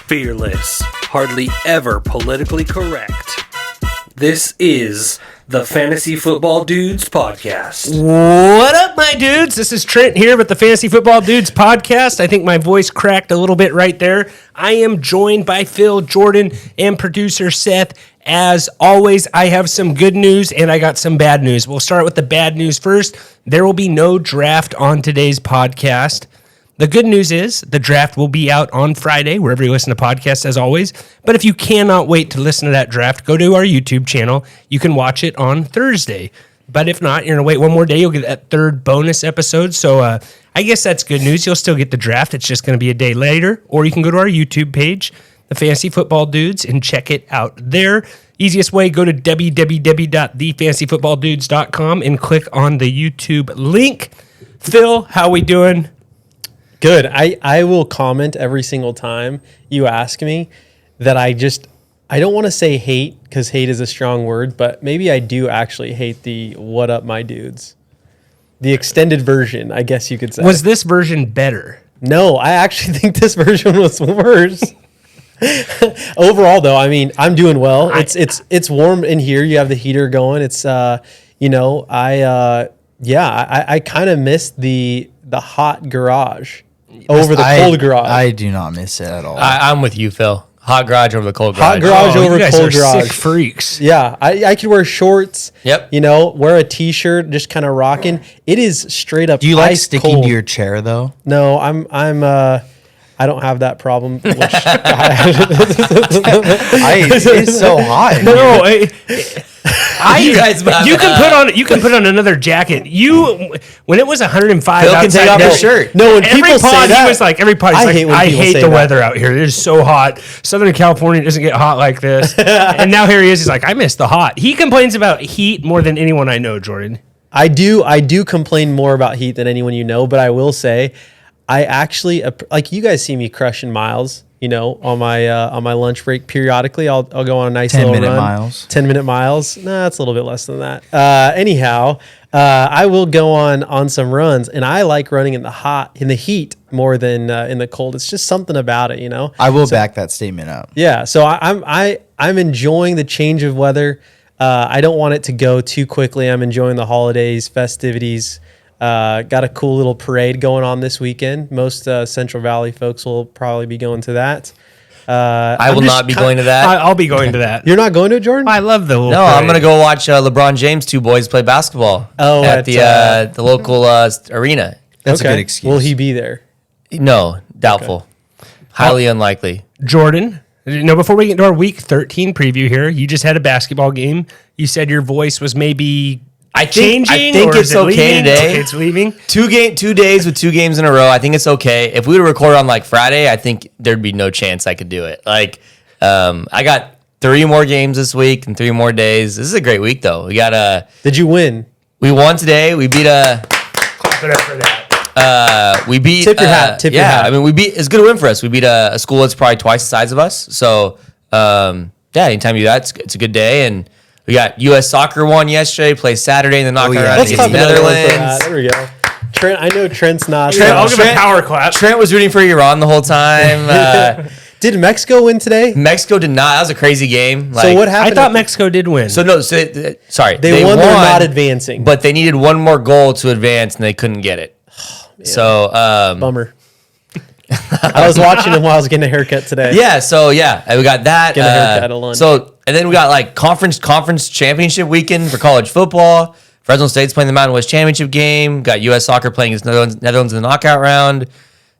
fearless, hardly ever politically correct. This is the Fantasy Football Dudes podcast. What up, my dudes? This is Trent here with the Fantasy Football Dudes podcast. I think my voice cracked a little bit right there. I am joined by Phil, Jordan, and producer Seth. As always, I have some good news and I got some bad news. We'll start with the bad news first. There will be no draft on today's podcast. The good news is the draft will be out on Friday, wherever you listen to podcasts, as always. But if you cannot wait to listen to that draft, go to our YouTube channel. You can watch it on Thursday. But if not, you're going to wait one more day. You'll get that third bonus episode. So I guess that's good news. You'll still get the draft. It's just going to be a day later. Or you can go to our YouTube page, the Fantasy Football Dudes, and check it out there. Easiest way, go to www.thefantasyfootballdudes.com and click on the YouTube link. Phil, how we doing? Good. I will comment every single time you ask me that I don't want to say hate because hate is a strong word, but maybe I do actually hate the what up my dudes. The extended version, I guess you could say. Was this version better? No, I actually think this version was worse. Overall though, I mean, I'm doing well. It's warm in here. You have the heater going. It's I kind of missed the hot garage over the cold garage. I do not miss it at all. I'm with you, Phil. Hot garage over the cold garage. Hot garage over you guys cold are garage. sick freaks. Yeah, I could wear shorts. Yep. Wear a t-shirt, just kind of rocking. It is straight up. Do you like ice sticking cold. to your chair though? No, I don't have that problem. Which It's so hot. No, You can put on another jacket. When it was 105 Phil can outside, take off his shirt. No, when every people say pod, that, he was like, every pod, he's I hate when I people hate say the that. weather out here. It is so hot. Southern California doesn't get hot like this. And now here he is. He's like, I miss the hot. He complains about heat more than anyone I know, Jordan. I do complain more about heat than anyone you know, but I will say, I actually like you guys see me crushing miles. On my lunch break periodically, I'll go on a nice 10 little minute run. miles. 10-minute miles. Nah, it's a little bit less than that. Anyhow, I will go on some runs, and I like running in the heat more than in the cold. It's just something about it, I will back that statement up. Yeah. So I'm enjoying the change of weather. I don't want it to go too quickly. I'm enjoying the holidays, festivities. Got a cool little parade going on this weekend. Most Central Valley folks will probably be going to that. I will not be going to that. I'll be going to that. You're not going to it, Jordan? I love the little No, parade. I'm going to go watch LeBron James, two boys play basketball at the local arena. That's a good excuse. Will he be there? No, doubtful. Highly unlikely. Jordan, before we get into our week 13 preview here, you just had a basketball game. You said your voice was maybe changing. I think or it's is it okay leaving? today. Okay, it's leaving. 2 days with 2 games in a row. I think it's okay. If we were to record on like Friday, I think there'd be no chance I could do it. Like, I got 3 more games this week and 3 more days. This is a great week though. We got Did you win? we won today. We beat Clap it up for that. we beat Tip your hat. Tip your hat. I mean, it's a good win for us. We beat a school that's probably twice the size of us. So anytime you do that, it's a good day. And we got U.S. Soccer won yesterday. Play Saturday in the knockout round Let's against clap another one for that. Netherlands. There we go. Trent, I know Trent's not. I'll give a power clap. Trent was rooting for Iran the whole time. Did Mexico win today? Mexico did not. That was a crazy game. So what I happened? thought Mexico did win. So sorry. They won. They're not advancing. But they needed one more goal to advance, and they couldn't get it. So bummer. I was watching him while I was getting a haircut today. we got that. Get a haircut at lunch. And then we got like conference championship weekend for college football. Fresno State's playing the Mountain West championship game. Got U.S. Soccer playing against Netherlands in the knockout round.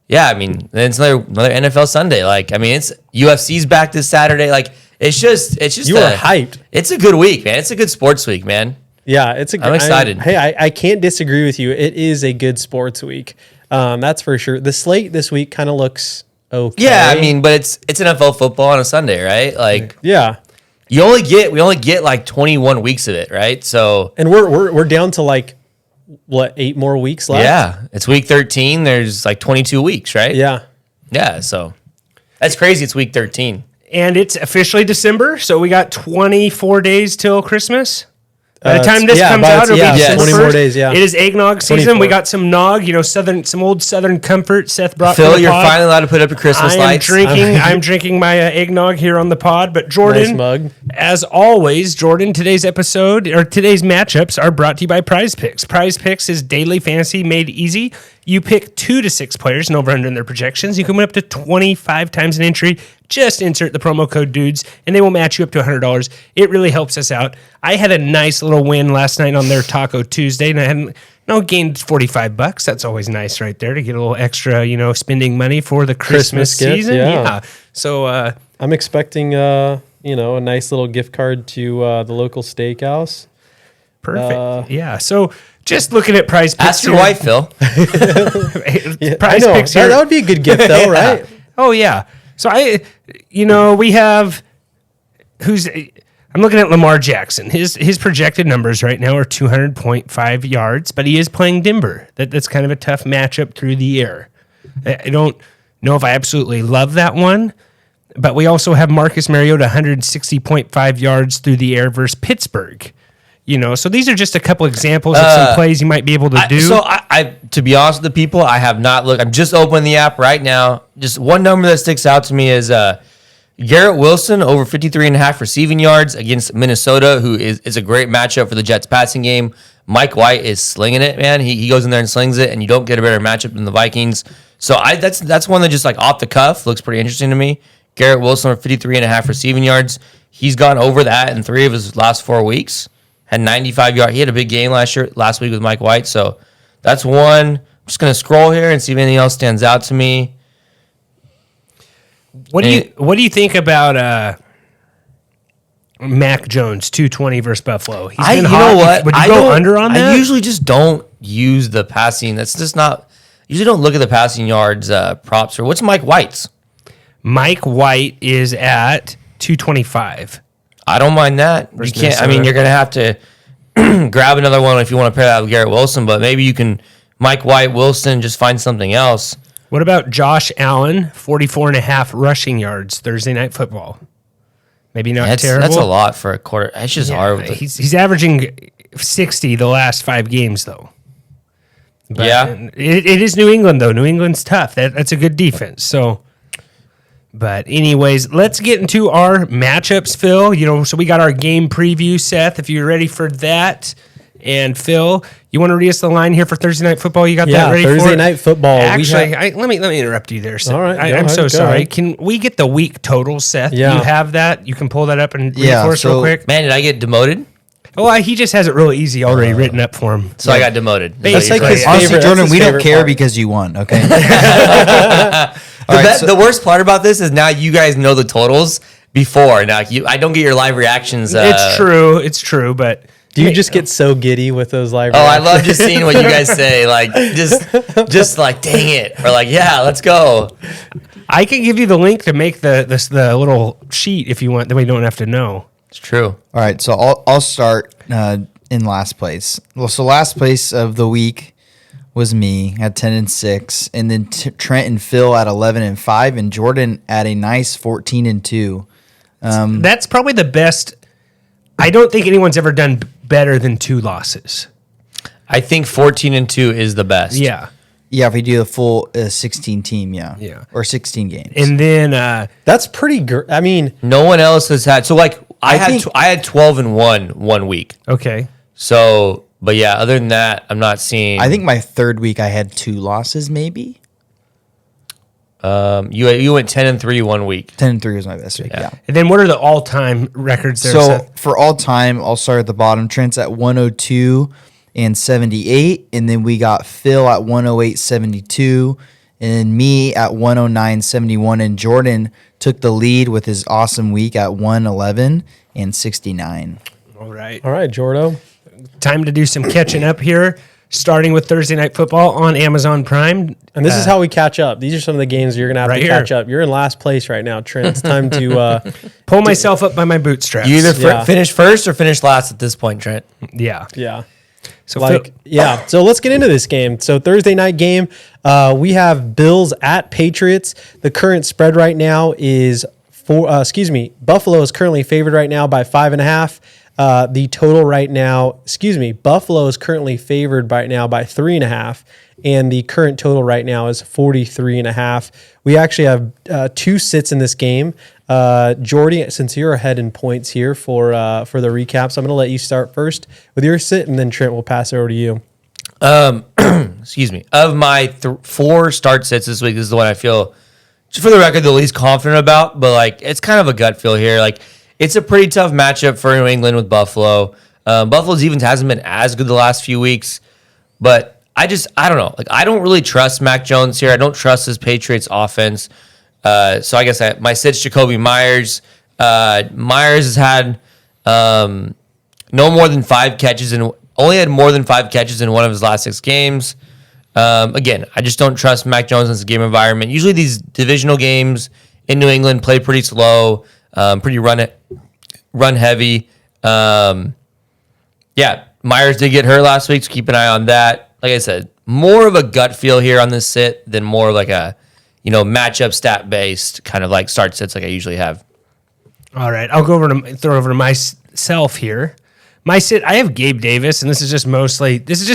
Yeah, I mean, then it's another NFL Sunday. Like, I mean, it's UFC's back this Saturday. Like, it's just You are hyped. It's a good week, man. It's a good sports week, man. Yeah, I'm excited. I can't disagree with you. It is a good sports week. That's for sure. The slate this week kind of looks okay. Yeah, I mean, but it's NFL football on a Sunday, right? Like, yeah. we only get like 21 weeks of it, right? So, And we're down to like what, 8 more weeks left? yeah, it's week 13. There's like 22 weeks, right? Yeah. Yeah, so that's crazy. It's week 13. and it's officially December, so we got 24 days till Christmas. By the time this comes out, it'll be December 20 more 1st. days. Yeah, It is eggnog season. 24. We got some nog, some old Southern comfort. Seth brought. Phil, for the you're pod. finally allowed to put up your Christmas I am lights. drinking. I'm drinking my eggnog here on the pod. But Jordan, Nice mug. as always, Jordan. Today's matchups are brought to you by Prize Picks. Prize Picks is daily fantasy made easy. You pick 2 to 6 players and over under in their projections. You can win up to 25 times an entry. Just insert the promo code dudes, and they will match you up to $100. It really helps us out. I had a nice little win last night on their Taco Tuesday, and I hadn't gained $45. That's always nice, right there, to get a little extra, spending money for the Christmas gift, season. yeah. So I'm expecting a nice little gift card to the local steakhouse. perfect. Yeah. So just looking at Prize Picks, Ask your wife, Phil. Prize I know. Picks here. That would be a good gift, though, right? Oh yeah. So we have I'm looking at Lamar Jackson. His projected numbers right now are 200.5 yards, but he is playing Denver. That's kind of a tough matchup through the air. I don't know if I absolutely love that one, but we also have Marcus Mariota 160.5 yards through the air versus Pittsburgh. So these are just a couple examples of some plays you might be able to do. So I, to be honest with the people, I have not looked. I'm just opening the app right now. Just one number that sticks out to me is Garrett Wilson over 53.5 receiving yards against Minnesota, who is a great matchup for the Jets passing game. Mike White is slinging it, man. He goes in there and slings it, and you don't get a better matchup than the Vikings. So that's one that just like off the cuff looks pretty interesting to me. Garrett Wilson over 53.5 receiving yards. He's gone over that in 3 of his last 4 weeks. Had 95 yards. He had a big game last week with Mike White. So that's one. I'm just going to scroll here and see if anything else stands out to me. What do you think about Mac Jones 220 versus Buffalo? He's been You hot. know what? Would you go under on that? I usually just don't use the passing. That's just not. Usually don't look at the passing yards props. Or what's Mike White's? Mike White is at 225. I don't mind that. You can't. Minnesota. I mean, you're gonna have to grab another one if you want to pair that with Garrett Wilson. But maybe you can Mike White, Wilson, just find something else. What about Josh Allen 44.5 rushing yards Thursday Night Football? Maybe not terrible. That's a lot for a quarter. It's just hard. With He's averaging 60 the last 5 games though. But it is New England though. New England's tough. That's a good defense. So. But anyways, let's get into our matchups, Phil. So we got our game preview, Seth, if you're ready for that. And Phil, you want to read us the line here for Thursday Night Football? You got that ready Thursday for it? Night Football. Actually, let me interrupt you there, Seth. All right, I'm so go sorry. ahead. Can we get the week total, Seth? Yeah. You have that? You can pull that up and read it for us real quick? man, did I get demoted? Oh, he just has it really easy already written up for him. So I got demoted. That's like his Honestly, favorite. Jordan, that's his we don't favorite care part. because you won. Okay. The worst part about this is now you guys know the totals before. Now I don't get your live reactions. It's true, but Do you just get so giddy with those live? Oh, I reactions? love just seeing what you guys say. Like just like dang it, or like yeah, let's go. I can give you the link to make the little sheet if you want. Then we don't have to know. It's true. All right, so I'll start in last place. Well, so last place of the week was me at 10-6, and then Trent and Phil at 11-5, and Jordan at a nice 14-2. That's probably the best. I don't think anyone's ever done better than 2 losses. I think 14-2 is the best. Yeah. Yeah, if we do the full 16 team, Yeah. or 16 games. And then That's pretty good. I mean, No one else has had. So like I think- had 12-1 one week. okay. So, but yeah, other than that, I'm not seeing. I think my third week I had 2 losses, maybe. you went 10-3 one week. 10-3 was my best week, yeah. And then what are the all-time records there? So Seth? for all time, I'll start at the bottom. Trent's at 102 and 78, and then we got Phil at 108.72, and me at 109.71, and Jordan took the lead with his awesome week at 111 and 69. All right. all right, Jordo. Time to do some catching up here, starting with Thursday Night Football on Amazon Prime. And this is how we catch up. These are some of the games you're gonna have Right to here. catch up. You're in last place right now, Trent. It's time to. Pull myself up by my bootstraps. You either Yeah. finish first or finish last at this point, Trent. Yeah. Yeah. So Like, yeah. So let's get into this game. So Thursday night game, we have Bills at Patriots. The current spread right now is Buffalo is currently favored right now by 5.5. The total right now, Buffalo is currently favored right now by 3.5, and the current total right now is 43.5. We actually have 2 sits in this game. Jordy, since you're ahead in points here for the recaps, I'm going to let you start first with your sit, and then Trent will pass it over to you. Excuse me. Of my 4 start sits this week, this is the one I feel, just for the record, the least confident about. But like, it's kind of a gut feel here. Like, it's a pretty tough matchup for New England with Buffalo. Buffalo's even hasn't been as good the last few weeks, but I don't know. Like, I don't really trust Mac Jones here. I don't trust his Patriots offense. So I guess my sit's Jacoby Myers. Myers has had no more than 5 catches and only had more than 5 catches in one of his last 6 games. Again, I just don't trust Mac Jones in this game environment. Usually these divisional games in New England play pretty slow, pretty run heavy. Myers did get hurt last week, so keep an eye on that. Like I said, more of a gut feel here on this sit than more like a, matchup stat based kind of like start sits like I usually have. All right, I'll go throw over to myself here. My sit, I have Gabe Davis, and this is just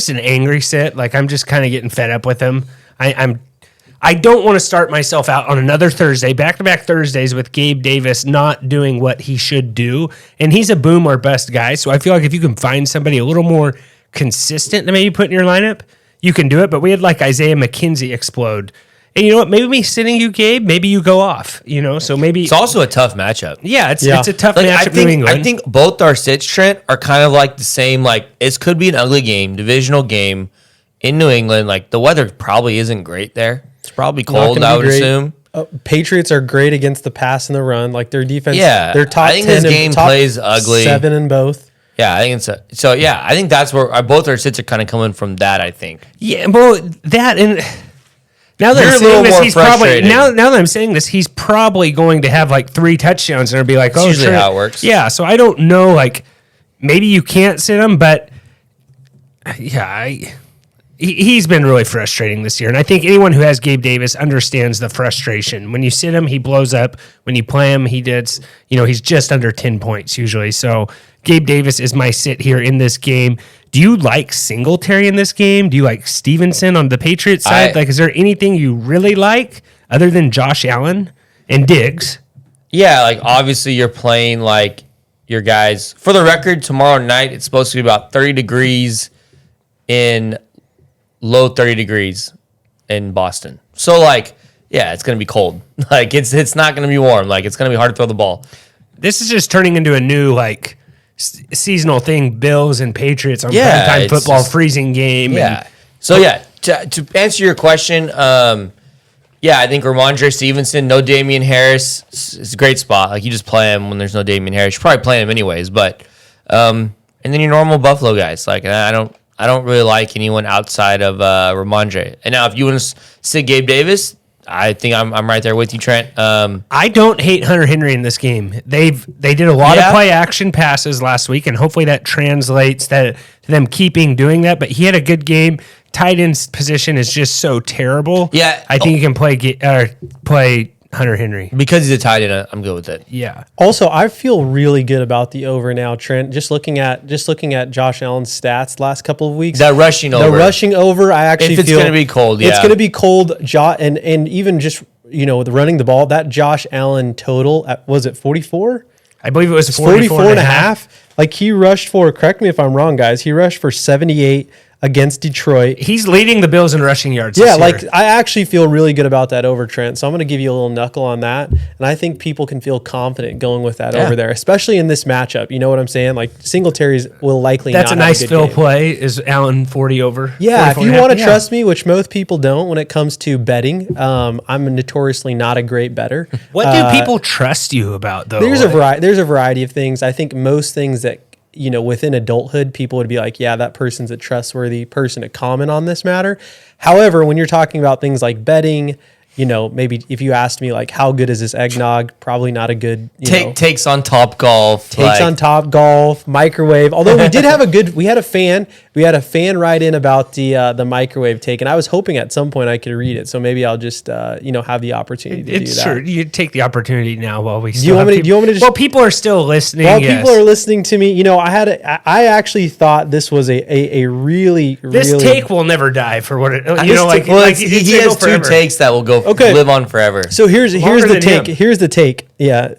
an angry sit. Like, I'm just kind of getting fed up with him. I don't want to start myself out on another Thursday, back-to-back Thursdays with Gabe Davis not doing what he should do. And he's a boom or bust guy, so I feel like if you can find somebody a little more consistent to maybe put in your lineup, you can do it. But we had like Isaiah McKenzie explode. And you know what? Maybe me sitting you, Gabe, maybe you go off, so maybe... It's also a tough matchup. Yeah, it's a tough matchup in New England. I think both our sits, Trent, are kind of like the same, like, this could be an ugly game, divisional game in New England. Like, the weather probably isn't great there. It's probably cold, I would assume. Patriots are great against the pass and the run. Like, their defense, they're top 10. I think this game plays ugly. 7 in both. Yeah, I think it's so. Yeah, I think that's where both our sits are kind of coming from. That I think. Yeah, well, that and now that I'm saying this, he's probably going to have like 3 touchdowns, and it'll be like, that's usually how it works. Yeah, so I don't know. Like, maybe you can't sit him, but yeah, he's been really frustrating this year, and I think anyone who has Gabe Davis understands the frustration. When you sit him, he blows up. When you play him, he's just under 10 points usually. So Gabe Davis is my sit here in this game. Do you like Singletary in this game? Do you like Stevenson on the Patriots side? Is there anything you really like other than Josh Allen and Diggs? Yeah, like obviously you're playing like your guys. For the record, tomorrow night it's supposed to be about 30 degrees in low 30 degrees in Boston. So like, yeah, it's going to be cold. Like it's not going to be warm. Like it's going to be hard to throw the ball. This is just turning into a new like seasonal thing. Bills and Patriots on primetime football, just, freezing game. Yeah. To answer your question, I think Ramondre Stevenson, no Damian Harris, it's a great spot. Like you just play him when there's no Damian Harris. You probably play him anyways, but and then your normal Buffalo guys. Like I don't really like anyone outside of Ramondre. And now if you want to sit Gabe Davis, I think I'm right there with you, Trent. I don't hate Hunter Henry in this game. They did a lot of play action passes last week, and hopefully that translates to them doing that. But he had a good game. Tight end position is just so terrible. Yeah, I think you can play Hunter Henry because he's a tight end. I'm good with it. Yeah. Also, I feel really good about the over now, Trent. Just looking at Josh Allen's stats the last couple of weeks. The rushing over. I actually feel it's going to be cold. Yeah, it's going to be cold. And even just with running the ball, that Josh Allen total was it 44? I believe it was 44 and a half. Like he rushed for. Correct me if I'm wrong, guys. He rushed for 78. Against Detroit. He's leading the Bills in rushing yards. Yeah, like I actually feel really good about that over, Trent. So I'm going to give you a little knuckle on that. And I think people can feel confident going with that over there, especially in this matchup. You know what I'm saying? Like Singletary's will likely That's not a nice have a fill game. Play. Is Allen 40 over? Yeah, if you want to trust me, which most people don't when it comes to betting, I'm notoriously not a great bettor. What do people trust you about, though? There's a variety of things. I think most things that within adulthood, people would be like, yeah, that person's a trustworthy person to comment on this matter. However, when you're talking about things like betting, maybe if you asked me like how good is this eggnog, probably not a good Takes on Top Golf. Takes on Top Golf, microwave. Although we did have we had a fan write in about the microwave take, and I was hoping at some point I could read it. So maybe I'll just have the opportunity to do that. Sure, you take the opportunity now while we. Do you want me to just? Well, people are still listening. While people are listening to me, I actually thought this was a really this take will never die for what it. He has two takes that will go live on forever. So here's the take. him. Here's the take. Yeah.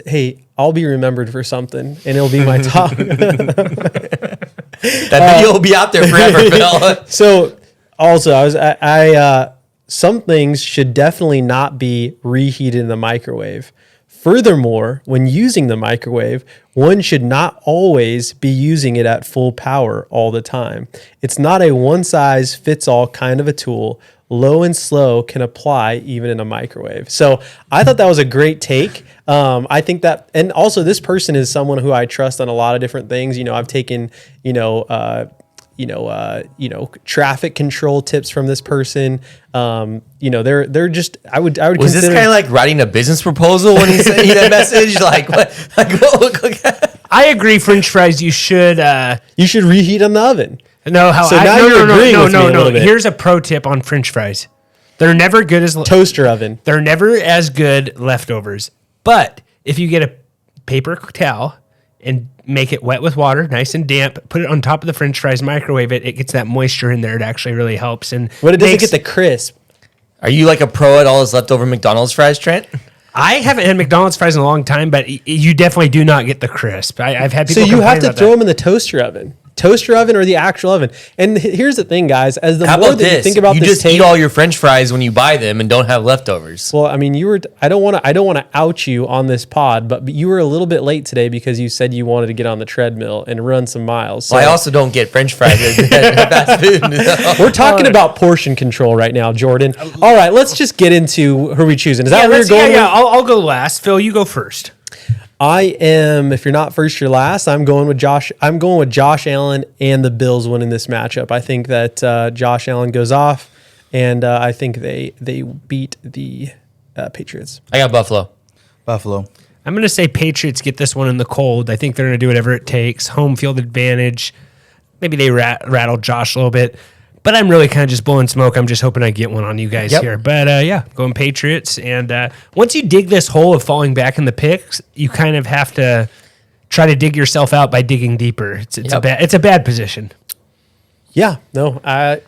Hey, I'll be remembered for something, and it'll be my top. That video will be out there forever, Phil. So also, some things should definitely not be reheated in the microwave. Furthermore, when using the microwave, one should not always be using it at full power all the time. It's not a one-size-fits-all kind of a tool. Low and slow can apply even in a microwave. So I thought that was a great take. I think that, and also this person is someone who I trust on a lot of different things. I've taken, traffic control tips from this person. They're just, I would Was this kind of like writing a business proposal when he sent you that message? Like what? I agree. French fries, you should reheat on the oven. No, no. Here's a pro tip on French fries. They're never good as toaster oven. They're never as good leftovers. But if you get a paper towel and make it wet with water, nice and damp, put it on top of the French fries, microwave it, it gets that moisture in there. It actually really helps. And it doesn't get the crisp. Are you like a pro at all those leftover McDonald's fries, Trent? I haven't had McDonald's fries in a long time, but you definitely do not get the crisp. I've had people. So you have to throw them in the toaster oven or the actual oven. And here's the thing, guys: as the more that you think about you this, just eat all your French fries when you buy them and don't have leftovers. Well, I mean, I don't want to out you on this pod, but you were a little bit late today because you said you wanted to get on the treadmill and run some miles. So I also don't get French fries at fast food. We're talking about portion control right now, Jordan. All right, let's just get into who we choosing. Is that where you're going? Yeah, I'll go last. Phil, you go first. I am. If you're not first, you're last. I'm going with Josh. I'm going with Josh Allen and the Bills winning this matchup. I think that Josh Allen goes off, and I think they beat the Patriots. I got Buffalo. I'm going to say Patriots get this one in the cold. I think they're going to do whatever it takes. Home field advantage. Maybe they rattle Josh a little bit. But I'm really kind of just blowing smoke. I'm just hoping I get one on you guys here. But going Patriots. And once you dig this hole of falling back in the picks, you kind of have to try to dig yourself out by digging deeper. It's a bad position. Yeah. No. I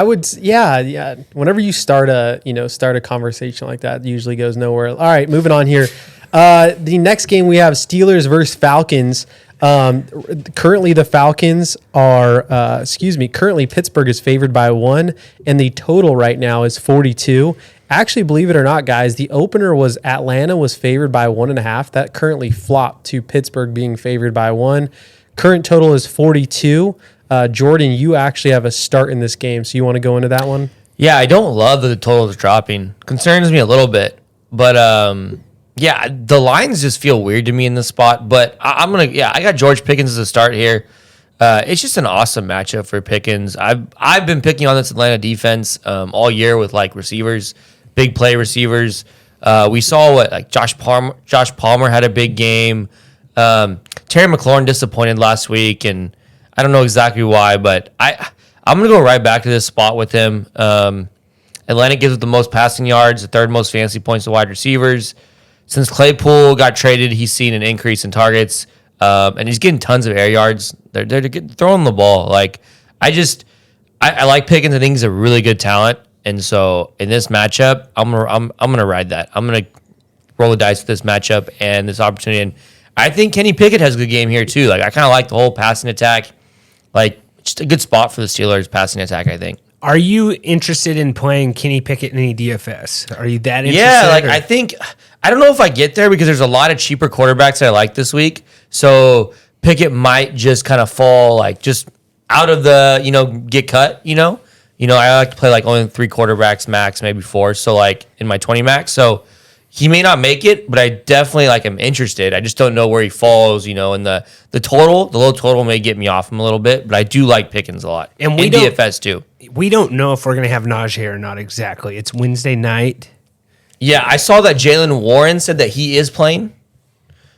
would. Yeah. Whenever you start a conversation like that, it usually goes nowhere. All right. Moving on here. The next game we have Steelers versus Falcons. Currently the Falcons are, currently Pittsburgh is favored by 1 and the total right now is 42. Actually, believe it or not, guys, the opener was Atlanta was favored by 1.5. That currently flopped to Pittsburgh being favored by 1. Current total is 42. Jordan, you actually have a start in this game. So you want to go into that one? Yeah, I don't love that the total is dropping. Concerns me a little bit, but, yeah, the lines just feel weird to me in this spot, but I got George Pickens as a start here. It's just an awesome matchup for Pickens. I've been picking on this Atlanta defense all year with like receivers, big play receivers. We saw Josh Palmer had a big game. Terry McLaurin disappointed last week, and I don't know exactly why, but I'm gonna go right back to this spot with him. Atlanta gives the most passing yards, the third most fantasy points to wide receivers. Since Claypool got traded, he's seen an increase in targets, and he's getting tons of air yards. They're throwing the ball. Like I like Pickens. I think he's a really good talent, and so in this matchup, I'm gonna ride that. I'm gonna roll the dice with this matchup and this opportunity. And I think Kenny Pickett has a good game here too. Like I kind of like the whole passing attack. Like just a good spot for the Steelers passing attack, I think. Are you interested in playing Kenny Pickett in any DFS? Are you that interested? Yeah, I don't know if I get there because there's a lot of cheaper quarterbacks that I like this week. So Pickett might just kind of fall just out of the, get cut, I like to play only 3 quarterbacks max, maybe 4. So in my 20 max. So he may not make it, but I definitely am interested. I just don't know where he falls, and the low total may get me off him a little bit, but I do like Pickens a lot. And DFS too. we don't know if we're going to have Najee or not exactly. It's Wednesday night. Yeah, I saw that Jalen Warren said that he is playing.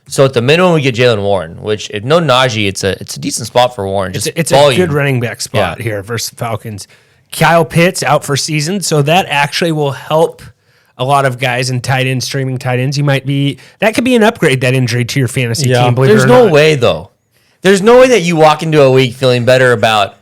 So at the minimum, we get Jalen Warren, which if no Najee, it's a decent spot for Warren. Just It's volume. a good running back spot here versus the Falcons. Kyle Pitts out for season, so that actually will help a lot of guys in tight ends, streaming tight ends. That could be an upgrade, that injury to your fantasy team. Believe There's it or no not. way, though. There's no way that you walk into a week feeling better about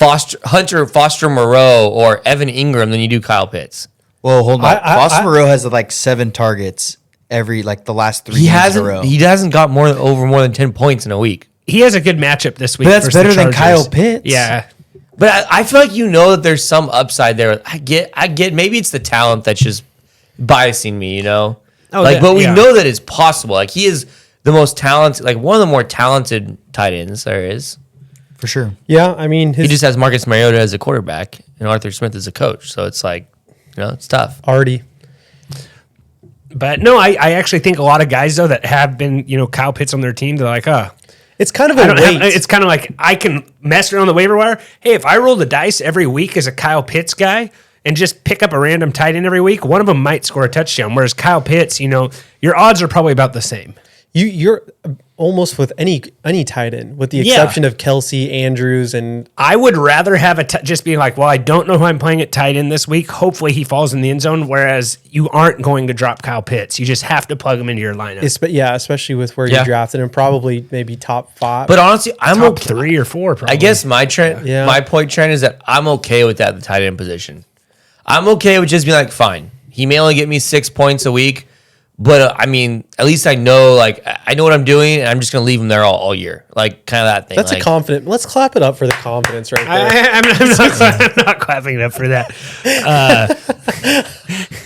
Hunter Foster Moreau or Evan Ingram than you do Kyle Pitts. Well, hold on. Foster Moreau has like 7 targets the last 3 games in a row. He hasn't got more than 10 points in a week. He has a good matchup this week. But that's versus better the than Chargers. Kyle Pitts. Yeah. But I feel like that there's some upside there. I get maybe it's the talent that's just biasing me, Oh, but we know that it's possible. Like he is the most talented, like one of the more talented tight ends there is. For sure. Yeah, I mean, He just has Marcus Mariota as a quarterback and Arthur Smith as a coach. So it's like, it's tough. already. But no, I actually think a lot of guys, though, that have been, Kyle Pitts on their team, they're like, It's kind of a weight. it's kind of like I can mess around the waiver wire. Hey, if I roll the dice every week as a Kyle Pitts guy and just pick up a random tight end every week, one of them might score a touchdown. Whereas Kyle Pitts, your odds are probably about the same. You're almost with any tight end, with the exception of Kelsey, Andrews, and I would rather have just being like, well, I don't know who I'm playing at tight end this week. Hopefully he falls in the end zone. Whereas you aren't going to drop Kyle Pitts. You just have to plug him into your lineup. especially with where you drafted him, probably maybe top 5. But honestly, I'm Top okay. 3 or 4, probably. I guess my point trend is that I'm okay with that, the tight end position. I'm okay with just being like, fine. He may only get me 6 points a week, but I mean, at least I know what I'm doing, and I'm just gonna leave him there all year, like kind of that thing. That's a confident. Let's clap it up for the confidence right there. I'm not clapping up for that.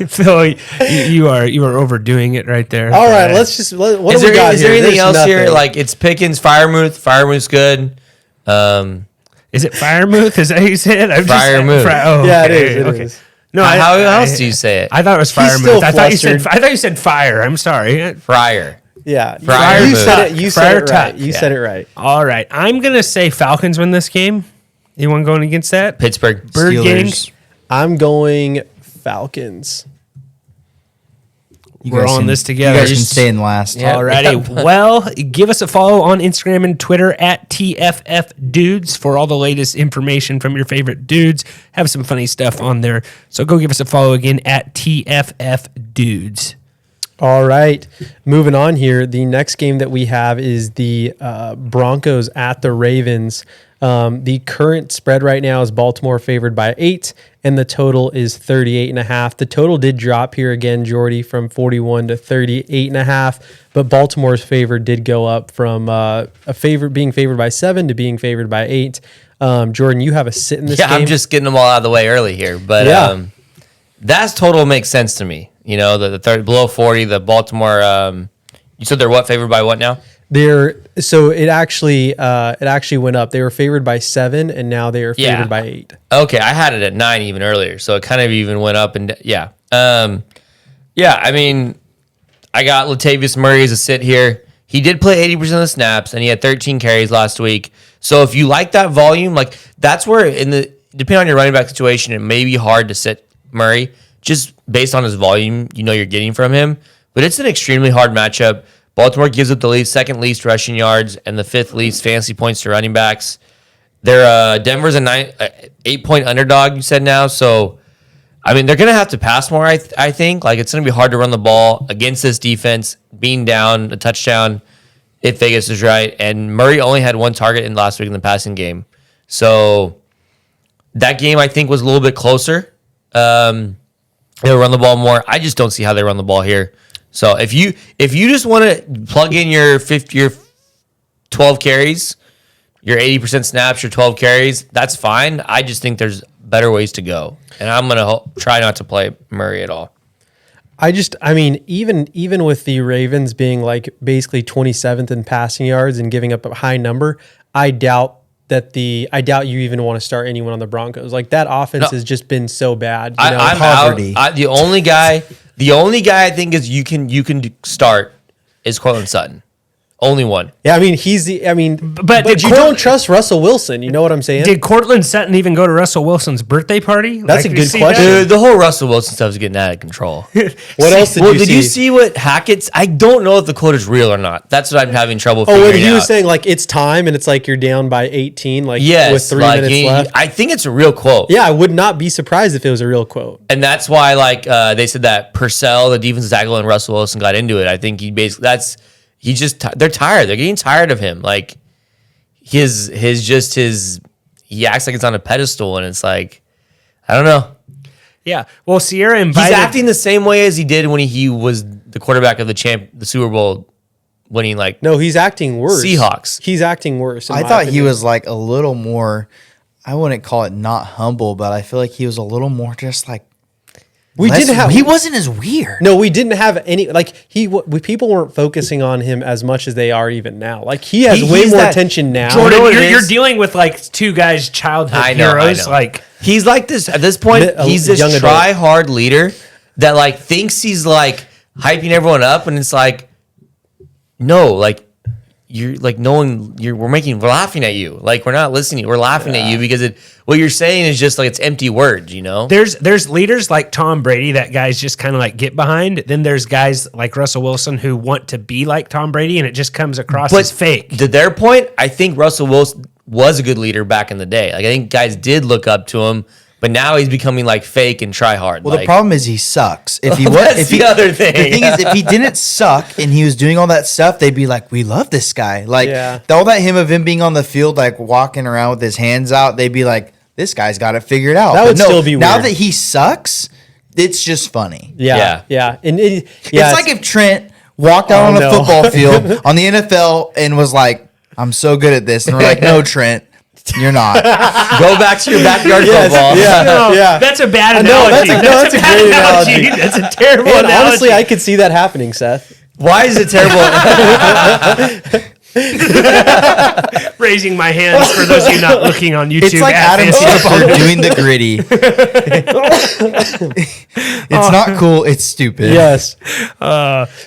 Phil, you are overdoing it right there. All right, what do we got Is here? there anything There's else here? nothing. Like it's Pickens, Firemouth. Firemouth's good. Is it Firemouth? Is that how you say it? Firemouth. Yeah, it okay, is. It okay. is. No, How else do you say it? I thought it was He's still Firemouth. I flustered. thought you said fire. I'm sorry. Fryer. Yeah, Friar you Mood. said it. You Friar said it right. Tuck, You said it right. All right, I'm gonna say Falcons win this game. Anyone going against that? Pittsburgh. Bird gang. Steelers. I'm going Falcons. You We're guys on can- this together. You guys can stay in last. Yeah. Alrighty. Well, give us a follow on Instagram and Twitter at tffdudes for all the latest information from your favorite dudes. Have some funny stuff on there. So go give us a follow again at tffdudes. All right. Moving on here. The next game that we have is the Broncos at the Ravens. The current spread right now is Baltimore favored by 8, and the total is 38.5. The total did drop here again, Jordy, from 41 to 38.5, but Baltimore's favor did go up from being favored by 7 to being favored by 8. Jordan, you have a sit in this game. I'm just getting them all out of the way early here, but that total makes sense to me. The 30, below 40, the Baltimore. You said they're favored by what now? It actually went up. They were favored by 7, and now they are favored by 8. Okay, I had it at 9 even earlier, so it kind of even went up and I mean, I got Latavius Murray as a sit here. He did play 80% of the snaps, and he had 13 carries last week. So if you like that volume, like that's where depending on your running back situation, it may be hard to sit Murray just based on his volume. You're getting from him, but it's an extremely hard matchup. Baltimore gives up the second least rushing yards and the 5th least fantasy points to running backs. Denver's a 8-point underdog, you said now. So, I mean, they're going to have to pass more, I think. Like, it's going to be hard to run the ball against this defense, being down a touchdown, if Vegas is right. And Murray only had 1 target in last week in the passing game. So, that game, I think, was a little bit closer. They'll run the ball more. I just don't see how they run the ball here. So if you just want to plug in your 12 carries, your 80% snaps, your 12 carries, that's fine. I just think there's better ways to go, and I'm gonna try not to play Murray at all. Even with the Ravens being like basically 27th in passing yards and giving up a high number, I doubt you even want to start anyone on the Broncos. Like that offense has just been so bad. I'm poverty. out. The only guy I think is you can start is Cortland Sutton. Only one. Yeah, I mean, but did you don't trust Russell Wilson. You know what I'm saying? Did Cortland Sutton even go to Russell Wilson's birthday party? That's a you good see question. that? Dude, the whole Russell Wilson stuff is getting out of control. What else did you see? Did you see what Hackett's? I don't know if the quote is real or not. That's what I'm having trouble Oh, figuring when he was out. saying like it's time and it's like you're down by 18, like Yes, with 3 like, minutes left. I think it's a real quote. Yeah, I would not be surprised if it was a real quote. And that's why, they said that Purcell, the defensive tackle, and Russell Wilson got into it. I think they're tired. They're getting tired of him. Like he acts like it's on a pedestal, and it's like, I don't know. Yeah. Well, Sierra invited. He's acting the same way as he did when he was the quarterback of the Super Bowl winning. No, he's acting worse. Seahawks. He's acting worse. I thought he was like a little more, I wouldn't call it not humble, but I feel like he was a little more just like, he wasn't as weird. No, we didn't have any, people weren't focusing on him as much as they are even now. Like he has way he's more that- attention now. Jordan, You know what it you're is? dealing with like two guys' childhood I know. heroes. Like He's like this at this point. He's this young adult. try hard leader that like thinks he's like hyping everyone up, and it's like, no, like you're like no one. We're laughing at you. Like we're not listening. We're laughing at you because what you're saying is just like it's empty words. You know. there's leaders like Tom Brady that guys just kind of like get behind. Then there's guys like Russell Wilson who want to be like Tom Brady, and it just comes across as fake. To their point, I think Russell Wilson was a good leader back in the day. Like I think guys did look up to him, but now he's becoming like fake and try hard. Well, the problem is he sucks. If he That's the other thing. The thing is, if he didn't suck and he was doing all that stuff, they'd be like, "We love this guy." Like all that him being on the field, like walking around with his hands out, they'd be like, "This guy's got it figured out." That would still be now weird. that he sucks, it's just funny. Yeah. And It's like if Trent walked out on a football field on the NFL and was like, "I'm so good at this," and we're like, "No, Trent, you're not." Go back to your backyard football. Yeah. That's a bad No, analogy. that's a bad great analogy. That's a terrible And analogy. honestly, I could see that happening, Seth. Why is it terrible? Raising my hands for those of you not looking on YouTube. It's like at Adam Fantasy Football. Silver doing the gritty. It's not cool. It's stupid. Yes.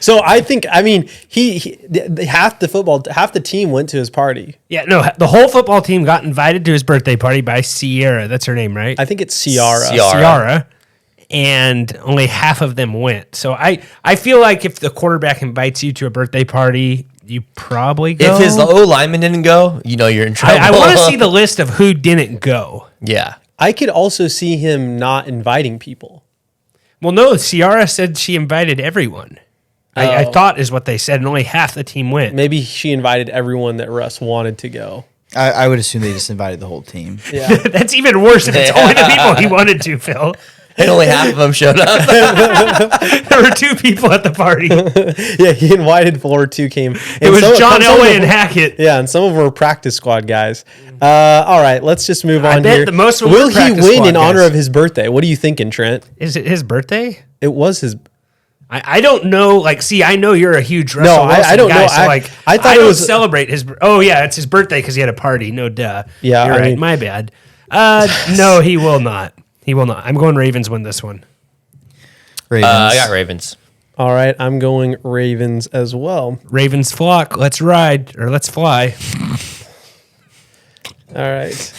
So I think, half the team went to his party. Yeah, no, the whole football team got invited to his birthday party by Sierra. That's her name, right? I think it's Ciara. Ciara. And only half of them went. So I feel like if the quarterback invites you to a birthday party, you probably go. If his O lineman didn't go, you're in trouble. I want to see the list of who didn't go. Yeah. I could also see him not inviting people. Well, no, Ciara said she invited everyone. I thought is what they said, and only half the team went. Maybe she invited everyone that Russ wanted to go. I would assume they just invited the whole team. Yeah. That's even worse if it's only the people he wanted to, Phil. And only half of them showed up. There were two people at the party. Yeah, he invited 4 or 2 came. It was John Elway and Hackett. Yeah, and some of them were practice squad guys. All right, let's just move on bet here. the most of them Will were he practice win squad in honor guys. of his birthday? What are you thinking, Trent? Is it his birthday? It was his. I don't know. Like, see, I know you're a huge Russell Wilson I don't guy, know. So I thought it it was was celebrate his. Oh yeah, it's his birthday because he had a party. No duh. Yeah, you're I right. mean- My bad. No, he will not. He will not. I'm going Ravens win this one. Ravens. I got Ravens. All right, I'm going Ravens as well. Ravens flock. Let's ride or let's fly. All right.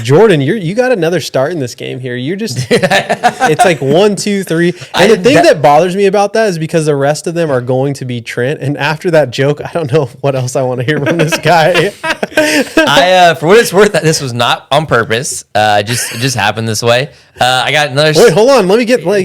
Jordan, you got another start in this game here. You're just, it's like 1, 2, 3. And the thing that bothers me about that is because the rest of them are going to be Trent. And after that joke, I don't know what else I want to hear from this guy. For what it's worth, this was not on purpose. It just happened this way. I got another. Wait, hold on. Let me get, Well, Well,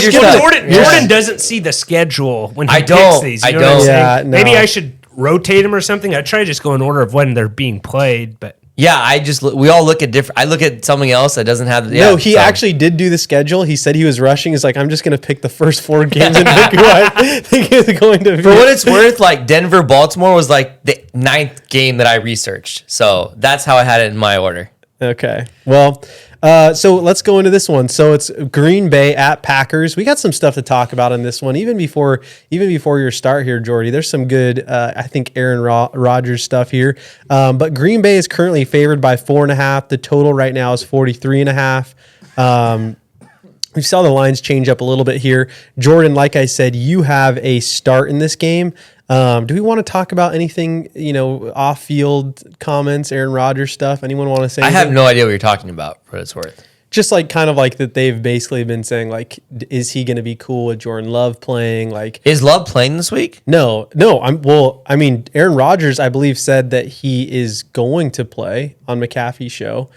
your stuff. Jordan doesn't see the schedule when he I picks don't. these. I You know what I'm don't. saying? Yeah, no. Maybe I should rotate them or something. I try to just go in order of when they're being played, but. Yeah, we all look at different. I look at something else that doesn't have. No, he actually did do the schedule. He said he was rushing. He's like, I'm just going to pick the first 4 games and pick who I think is going to be. For what it's worth, like Denver, Baltimore was like the 9th game that I researched. So that's how I had it in my order. Okay. Well, so let's go into this one. So it's Green Bay at Packers. We got some stuff to talk about in this one. Even before your start here, Jordy, there's some good, I think, Aaron Rodgers stuff here. But Green Bay is currently favored by 4.5. The total right now is 43.5. We saw the lines change up a little bit here. Jordan, like I said, you have a start in this game. Do we want to talk about anything, off-field comments, Aaron Rodgers stuff? Anyone want to say anything? I have no idea what you're talking about, for what it's worth. Just like kind of like that they've basically been saying, like, is he going to be cool with Jordan Love playing? Like, Is Love playing this week? no. Aaron Rodgers, I believe, said that he is going to play on McAfee's show.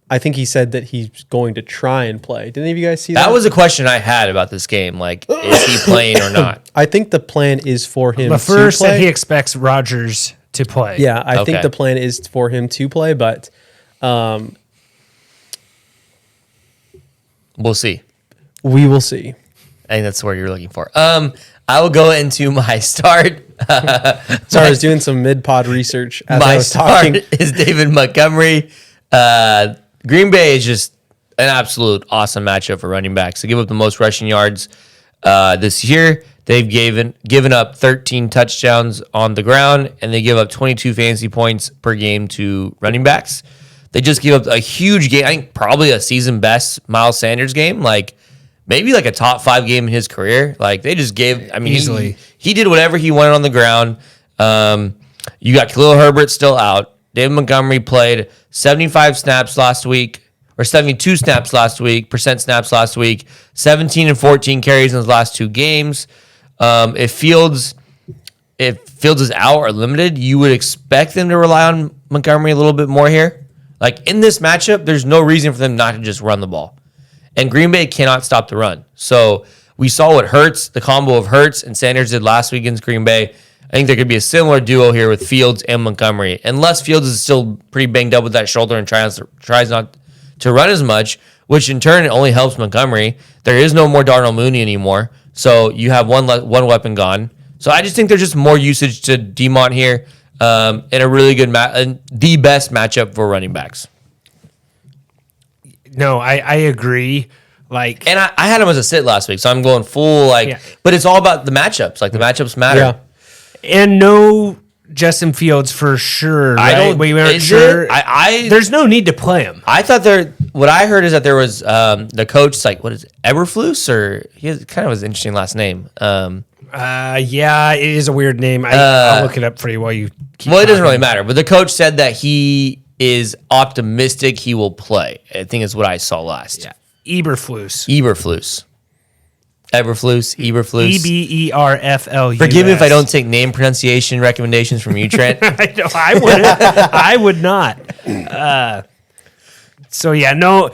I think he said that he's going to try and play. Did any of you guys see that? That was a question I had about this game. Like, is he playing or not? I think the plan is for him But to first, play. he expects Rodgers to play. Yeah, I think Okay. the plan is for him to play, but We'll see. we will see. I think that's what you're looking for. I will go into my start. Sorry, I was doing some mid-pod research as I My was start talking. is David Montgomery. Green Bay is just an absolute awesome matchup for running backs. They give up the most rushing yards this year. They've given up 13 touchdowns on the ground, and they give up 22 fantasy points per game to running backs. They just gave up a huge game. I think probably a season best Miles Sanders game, like maybe like a top 5 game in his career. Like they just gave. I mean, Easily. he did whatever he wanted on the ground. You got Khalil Herbert still out. David Montgomery played 75 snaps last week, or 72 snaps last week, snaps last week, 17 and 14 carries in his last 2 games. If Fields is out or limited, you would expect them to rely on Montgomery a little bit more here. Like in this matchup, there's no reason for them not to just run the ball. And Green Bay cannot stop the run. So we saw what the combo of Hurts and Sanders did last week against Green Bay. I think there could be a similar duo here with Fields and Montgomery. Unless Fields is still pretty banged up with that shoulder and tries not to run as much, which in turn only helps Montgomery. There is no more Darnell Mooney anymore. So you have one weapon gone. So I just think there's just more usage to Demont here. And a really good the best matchup for running backs. No, I agree. Like, And I had him as a sit last week, so I'm going full Yeah. but it's all about the matchups. Like the matchups matter. Yeah. and no Justin Fields for sure. Right? I don't. We weren't is sure. it? There's no need to play him. I thought what I heard is that there was the coach, like, what is it, Eberflus, or he has kind of an interesting last name. Yeah, it is a weird name. I'll look it up for you while you keep Well, it doesn't talking. really matter, but the coach said that he is optimistic he will play. I think is what I saw last. Yeah, Eberflus. Eberflus. Eberflus. Eberflus. Forgive me if I don't take name pronunciation recommendations from you, Trent. I know I wouldn't. I would not. So yeah, no.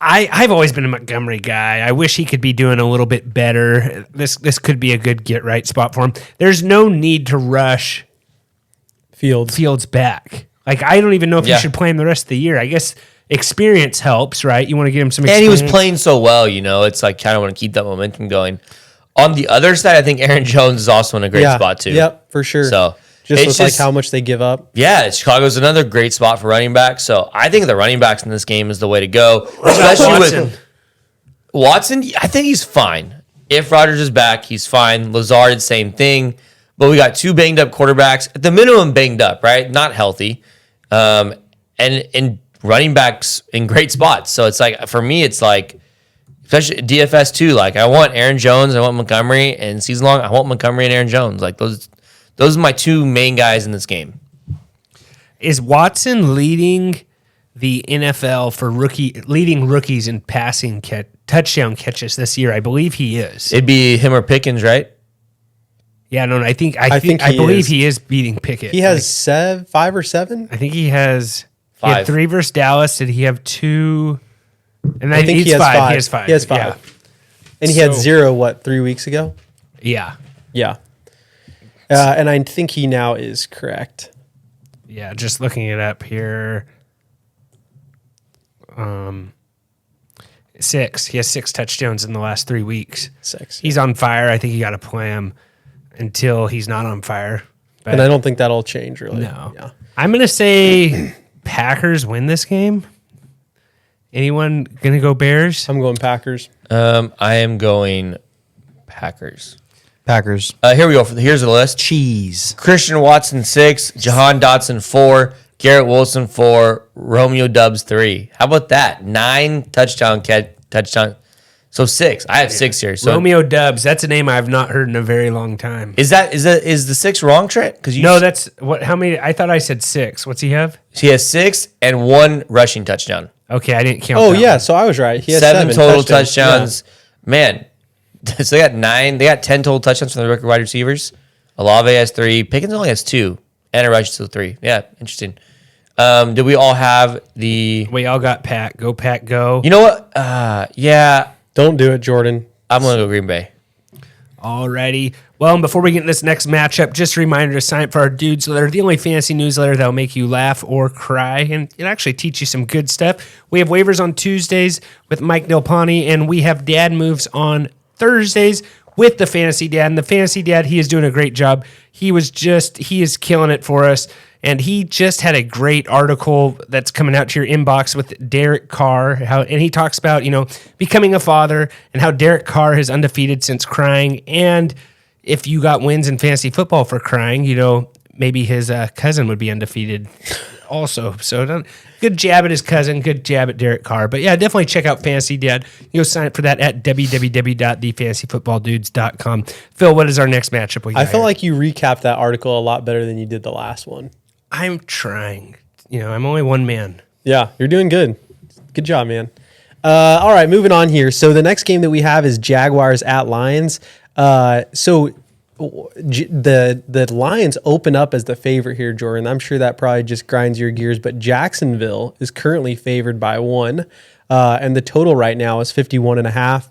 I've always been a Montgomery guy. I wish he could be doing a little bit better. This could be a good get right spot for him. There's no need to rush Fields back. Like I don't even know if you Yeah. should play him the rest of the year. I guess experience helps, right? You want to get him some And experience. he was playing so well, it's like kind of want to keep that momentum going. On the other side, I think Aaron Jones is also in a great spot too. Yep, for sure. So just it's with like how much they give up. Yeah, Chicago's another great spot for running backs. So I think the running backs in this game is the way to go. Especially Watson? with Watson, I think he's fine. If Rodgers is back, he's fine. Lazard, same thing. But we got 2 banged up quarterbacks. At the minimum, banged up, right? Not healthy. And running backs in great spots. So it's like, for me, it's like, especially DFS too. Like I want Aaron Jones, I want Montgomery, and season long, I want Montgomery and Aaron Jones. Like those are my 2 main guys in this game. Is Watson leading the NFL for leading rookies in passing touchdown catches this year? I believe he is. It'd be him or Pickens, right? Yeah, no, I he believe is. he is beating Pickett. He has 5 or 7. I think he has 5. He had 3 versus Dallas. Did he have 2? And I think he has 5. He has 5. He has 5. Yeah. And he had 0, 3 weeks ago? Yeah. Yeah. And I think he now is correct. Yeah, just looking it up here. 6. He has 6 touchdowns in the last 3 weeks. 6. He's on fire. I think you got to play him until he's not on fire. But And I don't think that'll change really. no. Yeah. I'm going to say Packers win this game. Anyone going to go Bears? I'm going Packers. I am going Packers. Packers. Here we go. Here's the list. Cheese. Christian Watson 6, Jahan Dotson 4, Garrett Wilson 4, Romeo Dubs 3. How about that? 9 touchdown. So 6. I have 6 here. So Romeo Dubs. That's a name I've not heard in a very long time. is the 6 wrong, Trent? Because No, that's what. How many? I thought I said 6. What's he have? he has 6 and 1 rushing touchdown. Okay, I didn't count. Oh that yeah, one. so I was right. He has 7 total touchdowns. touchdowns. Man, so they got 9. They got 10 total touchdowns from the rookie wide receivers. Olave has 3. Pickens only has 2, and a rush to 3. Yeah, interesting. Did we all have the? We all got Pat. Go Pat. Go. You know what? Yeah, Don't do it, Jordan. I'm gonna go Green Bay. Alrighty. Well, and before we get into this next matchup, just a reminder to sign up for our Dudes Letter, the only fantasy newsletter that'll make you laugh or cry, and it actually teach you some good stuff. We have waivers on Tuesdays with Mike Delpani, and we have Dad Moves on Thursdays with the Fantasy Dad. And the Fantasy Dad, he is doing a great job. He is killing it for us. And he just had a great article that's coming out to your inbox with Derek Carr. And he talks about, becoming a father and how Derek Carr is undefeated since crying. And if you got wins in fantasy football for crying, maybe his cousin would be undefeated also. So good jab at his cousin, good jab at Derek Carr. But yeah, definitely check out Fantasy Dad. You'll sign up for that at www.thefantasyfootballdudes.com. Phil, what is our next matchup? We got I feel here? like you recapped that article a lot better than you did the last one. I'm trying. I'm only one man. Yeah, you're doing good. Good job, man. All right, moving on here. So the next game that we have is Jaguars at Lions. The Lions open up as the favorite here, Jordan. I'm sure that probably just grinds your gears, but Jacksonville is currently favored by 1, and the total right now is 51.5.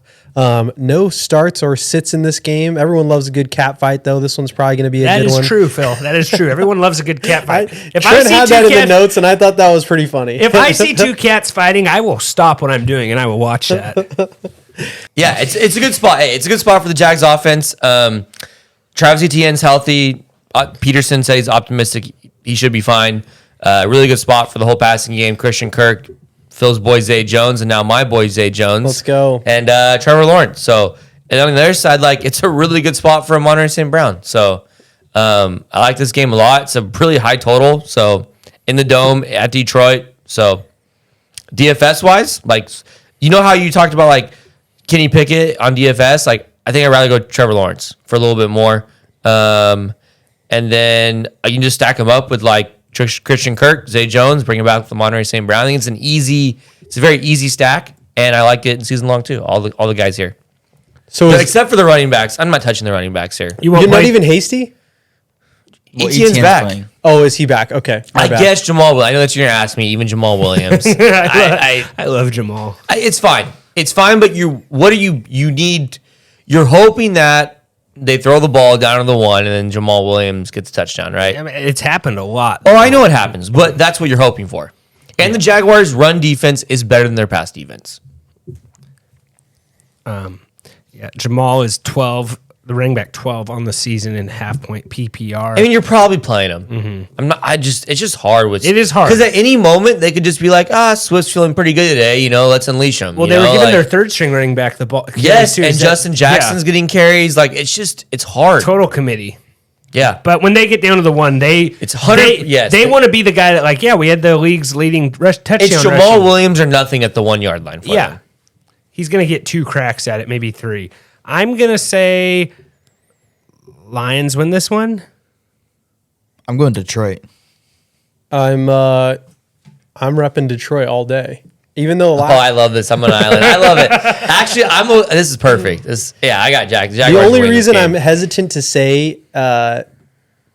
No starts or sits in this game. Everyone loves a good cat fight, though. This one's probably going to be a good one. That is true, Phil. That is true. Everyone loves a good cat fight. Trent had that in the notes, and I thought that was pretty funny. If I see 2 cats fighting, I will stop what I'm doing and I will watch that. Yeah, it's a good spot. Hey, it's a good spot for the Jags offense. Travis Etienne's healthy. Peterson says he's optimistic. He should be fine. Really good spot for the whole passing game. Christian Kirk, Phil's boy Zay Jones, and now my boy Zay Jones. Let's go. And Trevor Lawrence. So, and on the other side, it's a really good spot for Amon-Ra St. Brown. So, I like this game a lot. It's a really high total. So, in the Dome at Detroit. So, DFS-wise, how you talked about, Kenny Pickett on DFS? I think I'd rather go Trevor Lawrence for a little bit more. And then you can just stack them up with, Christian Kirk, Zay Jones, bring him back with Amon-Ra St. Brown. I think it's a very easy stack, and I like it in season long too. All the guys here. So Except for the running backs. I'm not touching the running backs here. you're not even hasty? Etienne's back. playing. Oh, is he back? Okay. I guess Jamal Williams. I know that you're going to ask me, even Jamal Williams. I love Jamal. It's fine. It's fine, but you need, you're hoping that they throw the ball down to the 1 and then Jamal Williams gets a touchdown, right? I mean, it's happened a lot. Oh, I know what happens, but that's what you're hoping for. And the Jaguars' run defense is better than their pass defense. Jamal is 12, the running back 12 on the season in half-point PPR. I mean, you're probably playing them. It's just hard. It is hard. Because at any moment, they could just be like, Swift's feeling pretty good today. Let's unleash them. Well, they were giving their third-string running back the ball. Yes, and Justin Jackson's getting carries. It's hard. Total committee. Yeah. But when they get down to the 1, It's 100. They want to be the guy that, we had the league's leading touchdown It's Jamal rushing. Williams or nothing at the 1 yard line for them. He's going to get 2 cracks at it, maybe 3. I'm going to say Lions win this one. I'm going Detroit. I'm repping Detroit all day. Even though I love this. I'm on an island. I love it. Actually, this is perfect. I got Jack. the only reason I'm hesitant to say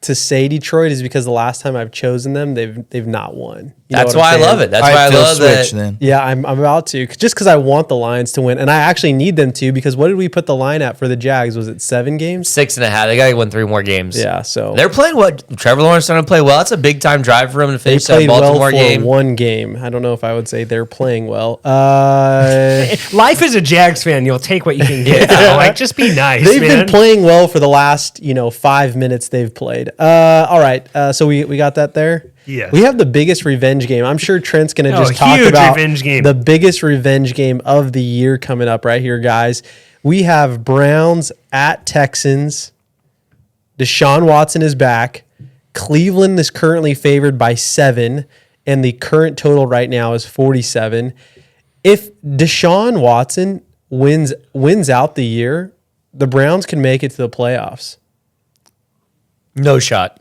Detroit is because the last time I've chosen them, they've not won. That's why I love it. That's why I love switch that. then. Yeah, I'm about to, just because I want the Lions to win, and I actually need them to, because what did we put the line at for the Jags? Was it 7 games? 6.5. They got to win 3 more games. Yeah, so They're playing what? Trevor Lawrence starting to play well. That's a big time drive for him to they finish that played well Baltimore for game. 1 game. I don't know if I would say they're playing well. Life as a Jags fan, you'll take what you can get. Just be nice. They've man. been playing well for the last 5 minutes they've played. All right, so we got that there. Yes. We have the biggest revenge game. I'm sure Trent's going to just talk huge about revenge game. the biggest revenge game of the year coming up right here, guys. We have Browns at Texans. Deshaun Watson is back. Cleveland is currently favored by 7, and the current total right now is 47. If Deshaun Watson wins out the year, the Browns can make it to the playoffs. No shot.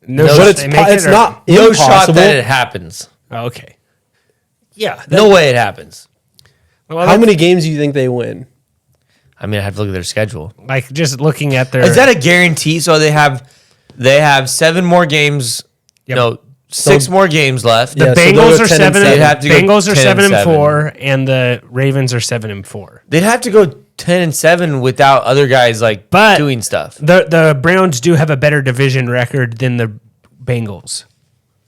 No, But shot it's they make it, or- not No shot impossible. that it happens. Oh, okay. Yeah. No way it happens. Well, How that's- many games do you think they win? I mean, I have to look at their schedule. Like just looking at their. Is that a guarantee? So they have 7 more games. Yep. No, 6 more games left. Yeah, so they'll Bengals go are 10 and 7. They'd have to go Bengals are 10 and 7-4, and the Ravens are 7-4. They'd have to go 10-7 without other guys But doing stuff. The Browns do have a better division record than the Bengals.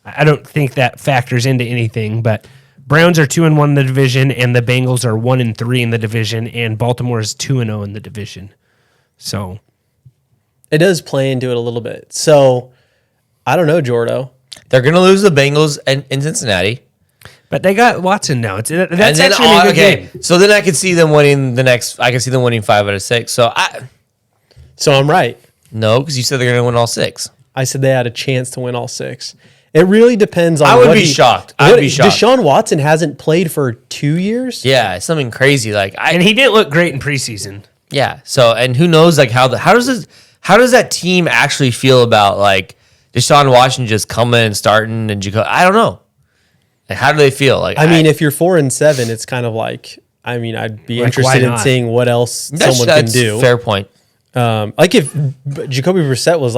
I don't think that factors into anything, but Browns are 2-1 in the division, and the Bengals are 1-3 in the division, and Baltimore is 2-0 in the division. So It does play into it a little bit. So I don't know, Jordo. They're going to lose the Bengals in Cincinnati. but they got Watson now. That's And then, actually a good game. so then I could see them winning I can see them winning 5 out of 6. So So I'm right. no, because you said they're going to win all 6. I said they had a chance to win all 6. It really depends on. I would what be shocked. I would be shocked. Deshaun Watson hasn't played for 2 years. Yeah, it's something crazy. And he didn't look great in preseason. Yeah. So, and who knows, how does that team actually feel about Deshaun Watson just coming and starting and I don't know. How do they feel? I mean, if you're 4-7, it's kind of I'd be Like, why interested in not? seeing what else someone can that's do. fair point. If Jacoby Brissett was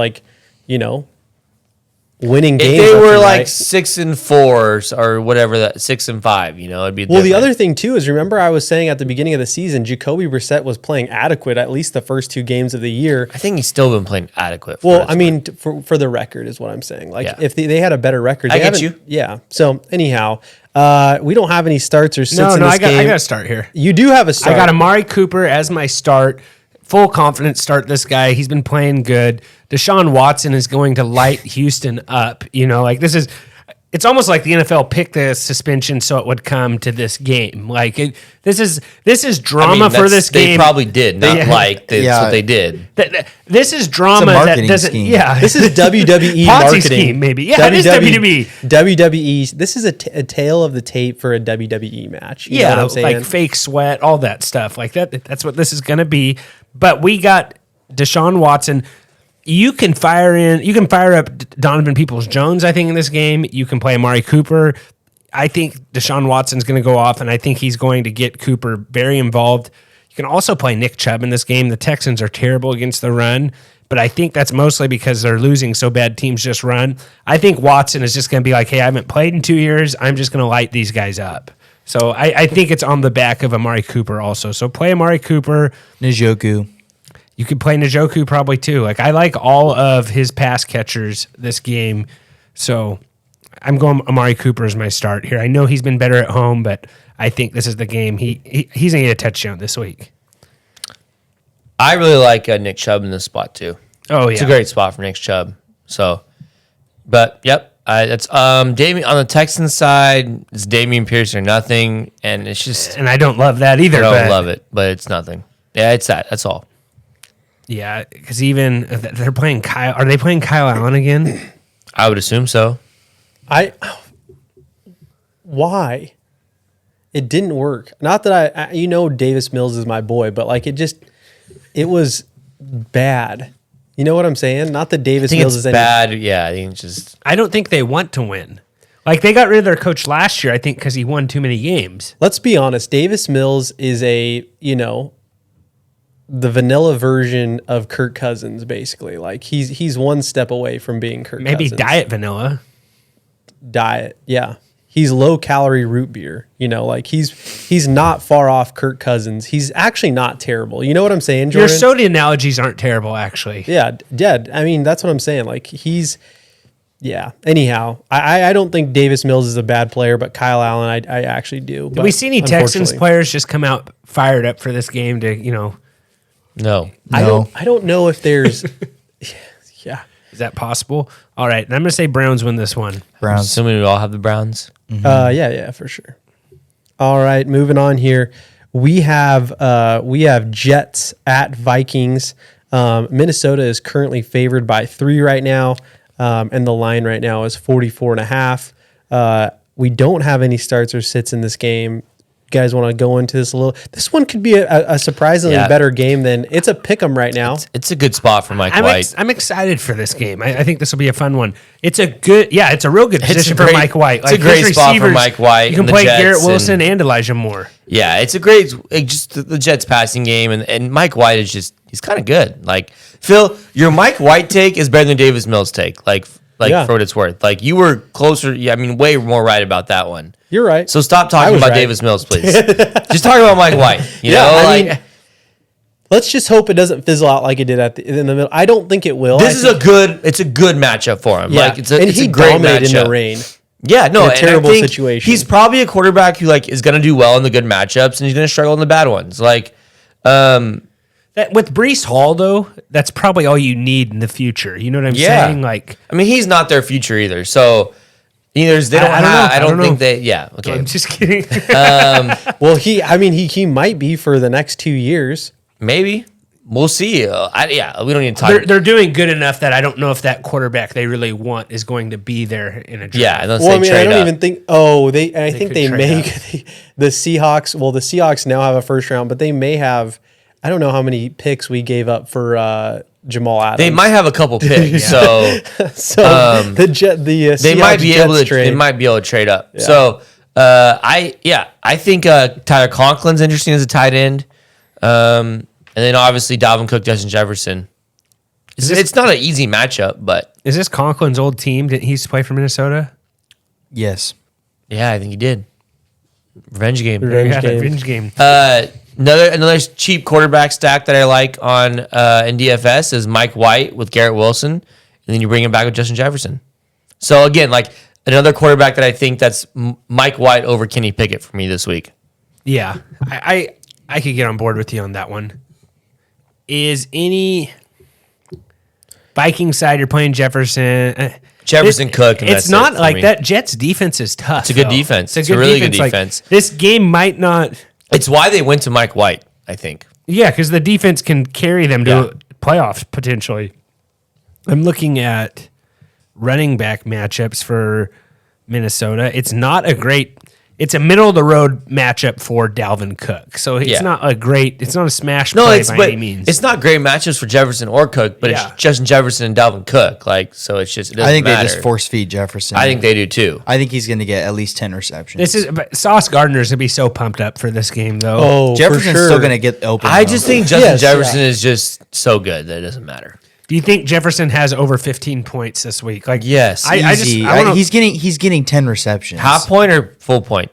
winning If games. they left were and right. 6-4 or whatever, that 6-5, it'd be Well, the different. other thing too is remember I was saying at the beginning of the season, Jacoby Brissett was playing adequate at least the first 2 games of the year. I think he's still been playing adequate. Well, I mean, for the record is what I'm saying. Yeah. If they had a better record, I they get haven't- you. Yeah. So anyhow, we don't have any starts or sits in this I game. got to start here. You do have a start. I got Amari Cooper as my start. Full confidence start this guy. He's been playing good. Deshaun Watson is going to light Houston up. It's almost like the NFL picked the suspension so it would come to this game. This is drama for this game. They probably did, not that's Yeah. what they did. This is drama that marketing doesn't. scheme. Yeah, This is WWE Ponzi marketing. scheme, maybe. Yeah, it is WWE. WWE. This is a tale of the tape for a WWE match. You know what I'm saying? like fake sweat, all that stuff. Like that. That's what this is going to be. But we got Deshaun Watson. You can fire up Donovan Peoples-Jones, I think, in this game. You can play Amari Cooper. I think Deshaun Watson's going to go off, and I think he's going to get Cooper very involved. You can also play Nick Chubb in this game. The Texans are terrible against the run, but I think that's mostly because they're losing so bad teams just run. I think Watson is just going to be like, hey, I haven't played in 2 years. I'm just going to light these guys up. So I think it's on the back of Amari Cooper also. So play Amari Cooper. Njoku. You could play Njoku probably too. I like all of his pass catchers this game. So I'm going Amari Cooper as my start here. I know he's been better at home, but I think this is the game. He's going to get a touchdown this week. I really like Nick Chubb in this spot too. Oh, yeah. It's a great spot for Nick Chubb. So, but yep. That's Damien on the Texans side. It's Damian Pierce or nothing, and it's just And I don't love that either. I don't but love it, but it's nothing. Yeah, it's that. That's all. Yeah, because even they're playing Kyle. Are they playing Kyle Allen again? I would assume so. Why? It didn't work. Not that I Davis Mills is my boy, but it was bad. You know what I'm saying? Not that I Davis think Mills it's is bad. Yeah, I think it's just. I don't think they want to win. Like they got rid of their coach last year, I think, because he won too many games. Let's be honest. Davis Mills is the vanilla version of Kirk Cousins, basically. Like he's one step away from being Kirk Maybe Cousins. diet vanilla. Diet, yeah. He's low calorie root beer. He's not far off Kirk Cousins. He's actually not terrible. You know what I'm saying, Your Jordan? soda analogies aren't terrible, actually. Yeah, dead. I mean, that's what I'm saying. Yeah. Anyhow, I don't think Davis Mills is a bad player, but Kyle Allen, I actually do. Did we see any Texans players just come out fired up for this game to, No. I don't know if there's. Yeah. Is that possible? All right. And I'm going to say Browns win this one. Browns. Assuming we all have the Browns. Yeah, for sure. All right, moving on here. We have Jets at Vikings. Minnesota is currently favored by 3 right now, and the line right now is 44.5. We don't have any starts or sits in this game. You guys want to go into this a little? This one could be a surprisingly better game than it's a pick 'em right now. It's a good spot for Mike White. I'm excited for this game. I think this will be a fun one. It's a real good position for Mike White. It's a great spot for Mike White. You can play Garrett Wilson and Elijah Moore. Yeah, it's a great, just the Jets passing game, and Mike White is he's kind of good. Like, Phil, your Mike White take is better than Davis Mills' take. Like for what it's worth. Like, you were closer. Yeah, I mean, way more right about that one. You're right. So stop talking about Davis Mills, please. Just talk about Mike White. You know, I mean, let's just hope it doesn't fizzle out like it did in the middle. I don't think it will. It's a good matchup for him. Yeah. Like it's a great matchup in the rain. Yeah, no, a terrible situation. He's probably a quarterback who is going to do well in the good matchups, and he's going to struggle in the bad ones. Like, that with Breece Hall though, that's probably all you need in the future. You know what I'm saying? Like, I mean, he's not their future either. So, they don't have. I don't think they. Yeah, okay. I'm just kidding. Well, he might be for the next 2 years. Maybe we'll see. We don't need to talk. They're doing good enough that I don't know if that quarterback they really want is going to be there in a draft. Yeah, Well, I mean, I don't even think. Oh, I think they may. The Seahawks. Well, the Seahawks now have a first round, but they may have. I don't know how many picks we gave up for Jamal Adams. They might have a couple picks, so they might be able to. They might be able to trade up. Yeah. So I think Tyler Conklin's interesting as a tight end, and then obviously Dalvin Cook, Justin Jefferson. It's not an easy matchup, but is this Conklin's old team? Did he used to play for Minnesota? Yes. Yeah, I think he did. Revenge game. Revenge game. Another cheap quarterback stack that I like on in DFS is Mike White with Garrett Wilson, and then you bring him back with Justin Jefferson. So again, like another quarterback that I think that's Mike White over Kenny Pickett for me this week. Yeah, I could get on board with you on that one. Is any Viking side you're playing Jefferson? Cook. And it's not like that. Jets defense is tough. It's a good defense. It's a really good defense. Like, this game might not. It's why they went to Mike White, I think. Yeah, because the defense can carry them to playoffs potentially. I'm looking at running back matchups for Minnesota. It's not a great. It's a middle of the road matchup for Dalvin Cook. So it's not a great. It's not a smash play by any means. It's not great matchups for Jefferson or Cook, but it's Justin Jefferson and Dalvin Cook. Like, so it's just. It doesn't I think matter. they just force feed Jefferson. I think they do too. I think he's going to get at least 10 receptions. But Sauce Gardner's gonna be so pumped up for this game though. Oh, Jefferson's still going to get open. I just think Justin Jefferson is just so good that it doesn't matter. Do you think Jefferson has over 15 points this week? Like, yes, he's getting 10 receptions. Half point or full point?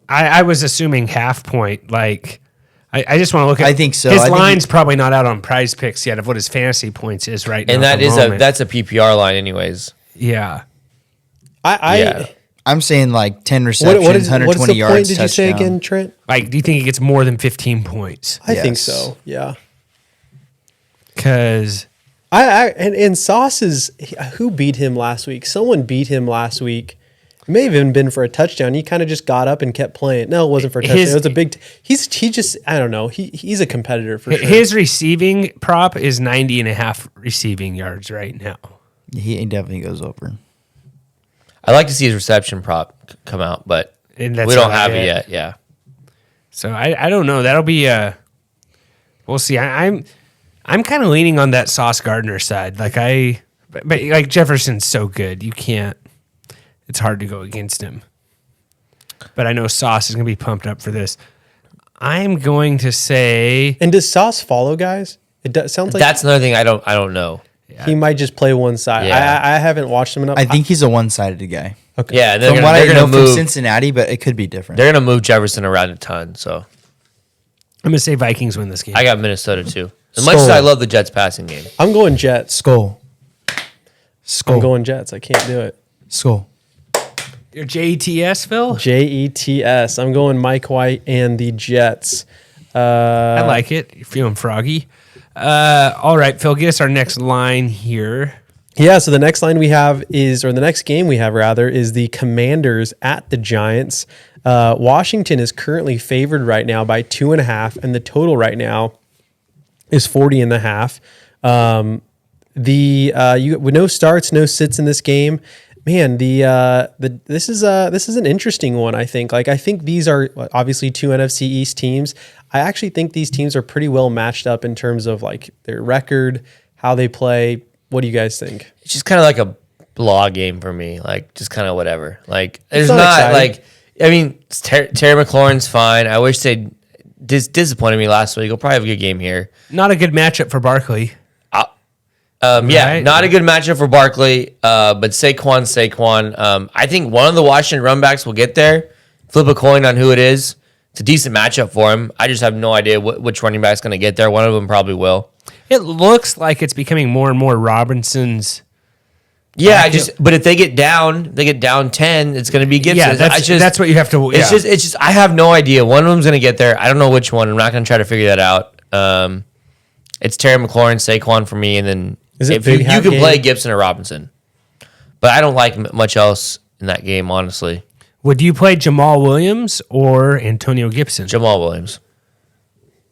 I was assuming half point. Like, I just want to look at. I think so. His line's probably not out on Prize Picks yet of what his fantasy points is right now. And that's a PPR line, anyways. Yeah. I'm saying like 10 receptions, 120 yards. Point did touchdown. you say again, Trent? Like, do you think he gets more than 15 points? I think so. Yeah. Because and Sauce is who beat him last week? Someone beat him last week. It may have even been for a touchdown. He kind of just got up and kept playing. No, it wasn't for a touchdown. It was a big. He just I don't know. He's a competitor for sure. His receiving prop is 90.5 receiving yards right now. He definitely goes over. I like to see his reception prop come out, but we don't have it yet. Yeah. So I don't know. That'll be we'll see. I'm kind of leaning on that Sauce Gardner side. But like Jefferson's so good, you can't. It's hard to go against him. But I know Sauce is going to be pumped up for this. I'm going to say. And does Sauce follow guys? Sounds like that's another thing I don't know. He might just play one side. Yeah. I haven't watched him enough. I think he's a one-sided guy. Okay. Yeah, from what I know from Cincinnati, but it could be different. They're going to move Jefferson around a ton. So I'm going to say Vikings win this game. I got Minnesota too. As much as I love the Jets passing game, I'm going Jets. Skull. I'm going Jets. I can't do it. Skull. Your JETS, Phil? JETS. I'm going Mike White and the Jets. I like it. You're feeling froggy. All right, Phil, get us our next line here. Yeah, so the next line we have the next game we have rather, is the Commanders at the Giants. Washington is currently favored right now by 2.5, and the total right now is 40.5. With no starts, no sits in this game. Man, this is an interesting one. I think. Like I think these are obviously two NFC East teams. I actually think these teams are pretty well matched up in terms of like their record, how they play. What do you guys think? It's just kind of like a blah game for me. Like just kind of whatever. Like there's not not exciting. like I mean Terry McLaurin's fine. I wish they disappointed me last week. He'll probably have a good game here. Not a good matchup for Barkley. Yeah, Right. not a good matchup for Barkley, but Saquon. I think one of the Washington runbacks will get there. Flip a coin on who it is. It's a decent matchup for him. I just have no idea which running back's going to get there. One of them probably will. It looks like it's becoming more and more Robinson's. Yeah, but if they get down 10, it's going to be Gibson. Yeah, that's what you have to. It's just I have no idea. One of them's going to get there. I don't know which one. I'm not going to try to figure that out. It's Terry McLaurin, Saquon for me, and then Is it if you big hat can play game? Gibson or Robinson. But I don't like much else in that game, honestly. Would you play Jamal Williams or Antonio Gibson? Jamal Williams.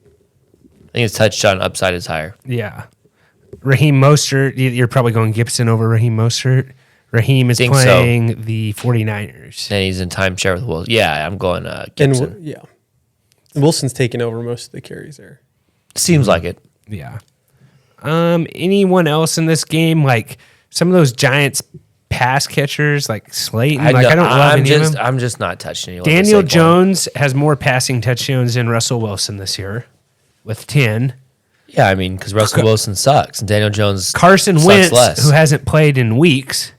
I think his touchdown upside is higher. Yeah. Raheem Mostert, you're probably going Gibson over Raheem Mostert. Raheem is Think so. playing the 49ers. And he's in timeshare with Wilson. Yeah, I'm going Gibson. And Wilson's taking over most of the carries there. Seems like it. Yeah. Anyone else in this game? Like some of those Giants pass catchers, like Slayton. I don't love any of them. I'm just not touching anyone. Daniel with Saquon. Jones has more passing touchdowns than Russell Wilson this year with 10. Yeah, I mean, because Russell Wilson sucks and Daniel Jones Carson sucks Wentz, less. who hasn't played in weeks,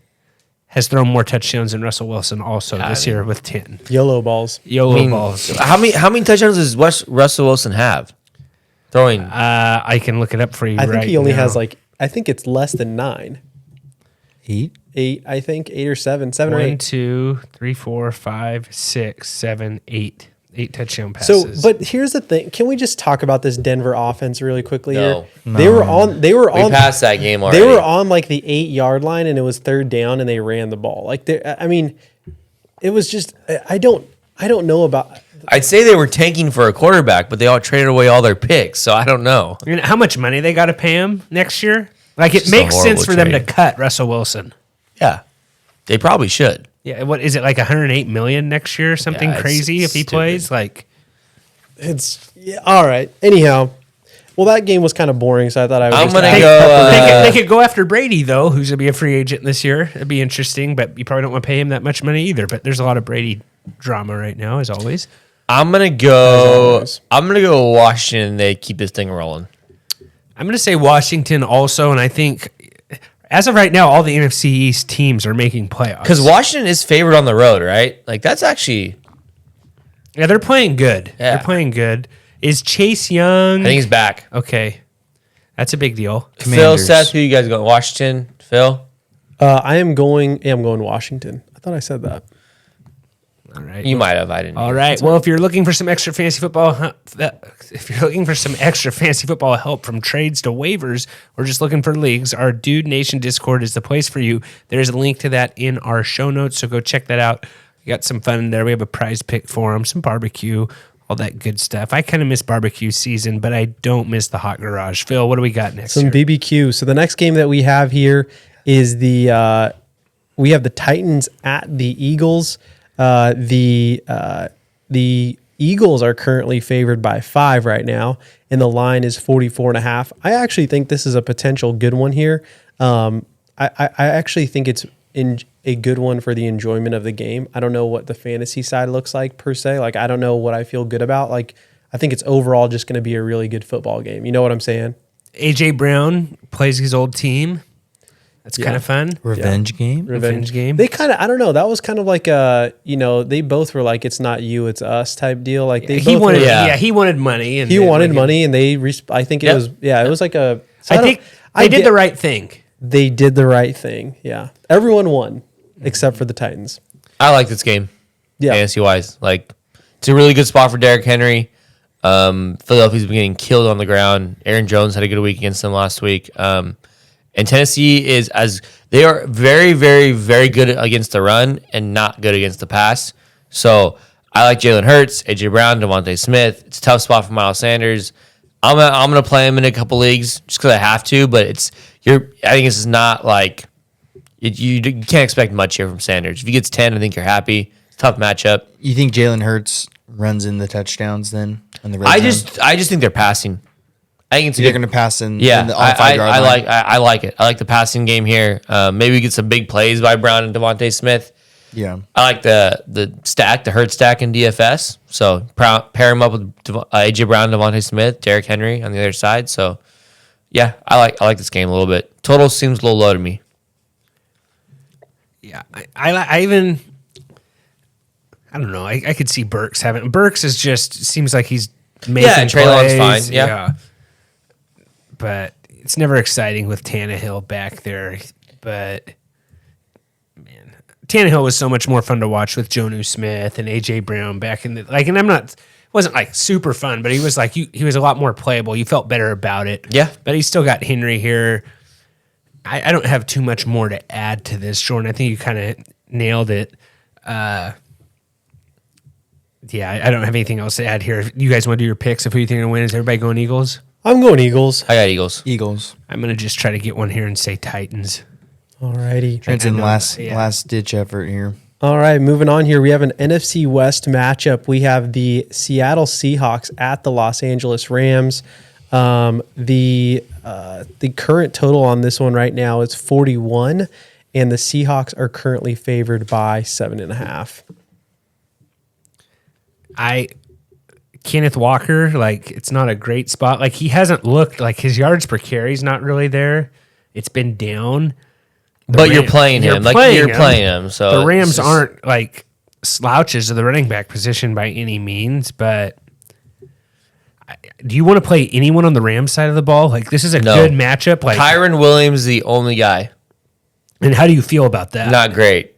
has thrown more touchdowns than Russell Wilson also Yeah, this year with 10. YOLO balls. YOLO balls. How many touchdowns does Russell Wilson have? Throwing. I can look it up for you. I think right he only now. has I think it's less than 9. 8. 8, I think 8 or 7 or 1, 8. 2, 3, 4, 5, 6, 7, 8. 8 touchdown passes. So, but here's the thing: can we just talk about this Denver offense really quickly? No. Here? They were We on. passed that game already. They were on like the 8-yard line, and it was third down, and they ran the ball. Like, I mean, it was just I don't know about. I'd say they were tanking for a quarterback, but they all traded away all their picks, so I don't know. You know how much money they got to pay him next year? Like it Just a makes sense horrible for them to trade. cut Russell Wilson. Yeah, they probably should. Yeah, what is it like 108 million next year? Something Yeah, it's crazy if he stupid. plays. Like It's all right. Anyhow, well, that game was kind of boring, so I thought I would. I'm just gonna add- go. they could go after Brady though, who's gonna be a free agent this year. It'd be interesting, but you probably don't want to pay him that much money either. But there's a lot of Brady drama right now, as always. I'm gonna go. always. I'm gonna go Washington. They keep this thing rolling. I'm gonna say Washington also, and I think as of right now, all the NFC East teams are making playoffs Because Washington is favored on the road, right? Like that's actually. yeah, they're playing good. Yeah. They're playing good. Is Chase Young? I think he's back. Okay, that's a big deal. Phil, Commanders. Seth, who you guys going? Washington, Phil. I'm going Washington. I thought I said that. All right. You might have. I didn't. All right. Well, if you're looking for some extra fantasy football, help from trades to waivers, or just looking for leagues, our Dude Nation Discord is the place for you. There's a link to that in our show notes, so go check that out. We got some fun in there. We have a prize pick for them, some barbecue, all that good stuff. I kind of miss barbecue season, but I don't miss the hot garage. Phil, what do we got next? Some here? BBQ. So the next game that we have here is we have the Titans at the Eagles. The Eagles are currently favored by 5 right now, and the line is 44.5. I actually think this is a potential good one here. I actually think it's a good one for the enjoyment of the game. I don't know what the fantasy side looks like per se. Like, I don't know what I feel good about. Like, I think it's overall just going to be a really good football game. You know what I'm saying? AJ Brown plays his old team. That's kind of fun. Revenge game. Revenge game. They kind of, I don't know. That was kind of like they both were like, it's not you, it's us type deal. Like he both wanted, were- he wanted money, and he wanted like, money, and I think it Yep. was, it was like a. So I think they did the right thing. They did the right thing. Yeah, everyone won except for the Titans. I like this game. Yeah. Fantasy wise, like it's a really good spot for Derrick Henry. Philadelphia's been getting killed on the ground. Aaron Jones had a good week against them last week. And Tennessee they are very, very, very good against the run and not good against the pass. So I like Jalen Hurts, AJ Brown, Devontae Smith. It's a tough spot for Miles Sanders. I'm gonna play him in a couple leagues just because I have to. But I think this is not like you can't expect much here from Sanders. If he gets 10, I think you're happy. It's a tough matchup. You think Jalen Hurts runs in the touchdowns then on the red I zone? just think they're passing. I think They're going to pass in. Yeah, in the, on the 5-yard line. I like it. I like the passing game here. Maybe we get some big plays by Brown and Devontae Smith. Yeah. I like the Hurt stack in DFS. So pair him up with AJ Brown, Devontae Smith, Derrick Henry on the other side. So yeah, I like this game a little bit. Total seems a little low to me. Yeah, I don't know. I could see Burks having. Burks is just seems like he's making Yeah, and Trey Lance plays. fine. Yeah. But it's never exciting with Tannehill back there. But man, Tannehill was so much more fun to watch with Jonnu Smith and AJ Brown back in the like. And wasn't like super fun, but he was like he was a lot more playable. You felt better about it. Yeah. But he still got Henry here. I don't have too much more to add to this, Jordan. I think you kind of nailed it. Yeah, I don't have anything else to add here. If you guys want to do your picks of who you think will win, is everybody going Eagles? I'm going Eagles. I got Eagles. Eagles. I'm going to just try to get one here and say Titans. Alrighty. Trent's in last Yeah. ditch effort here. All right, moving on here. We have an NFC West matchup. We have the Seattle Seahawks at the Los Angeles Rams. The current total on this one right now is 41, and the Seahawks are currently favored by 7.5. Kenneth Walker, like, it's not a great spot. Like, he hasn't looked like his yards per carry is not really there. It's been down. But you're playing him. You're playing him. So the Rams aren't like slouches of the running back position by any means. But do you want to play anyone on the Rams side of the ball? Like, this is a good matchup. Like, Kyron Williams is the only guy. And how do you feel about that? Not great.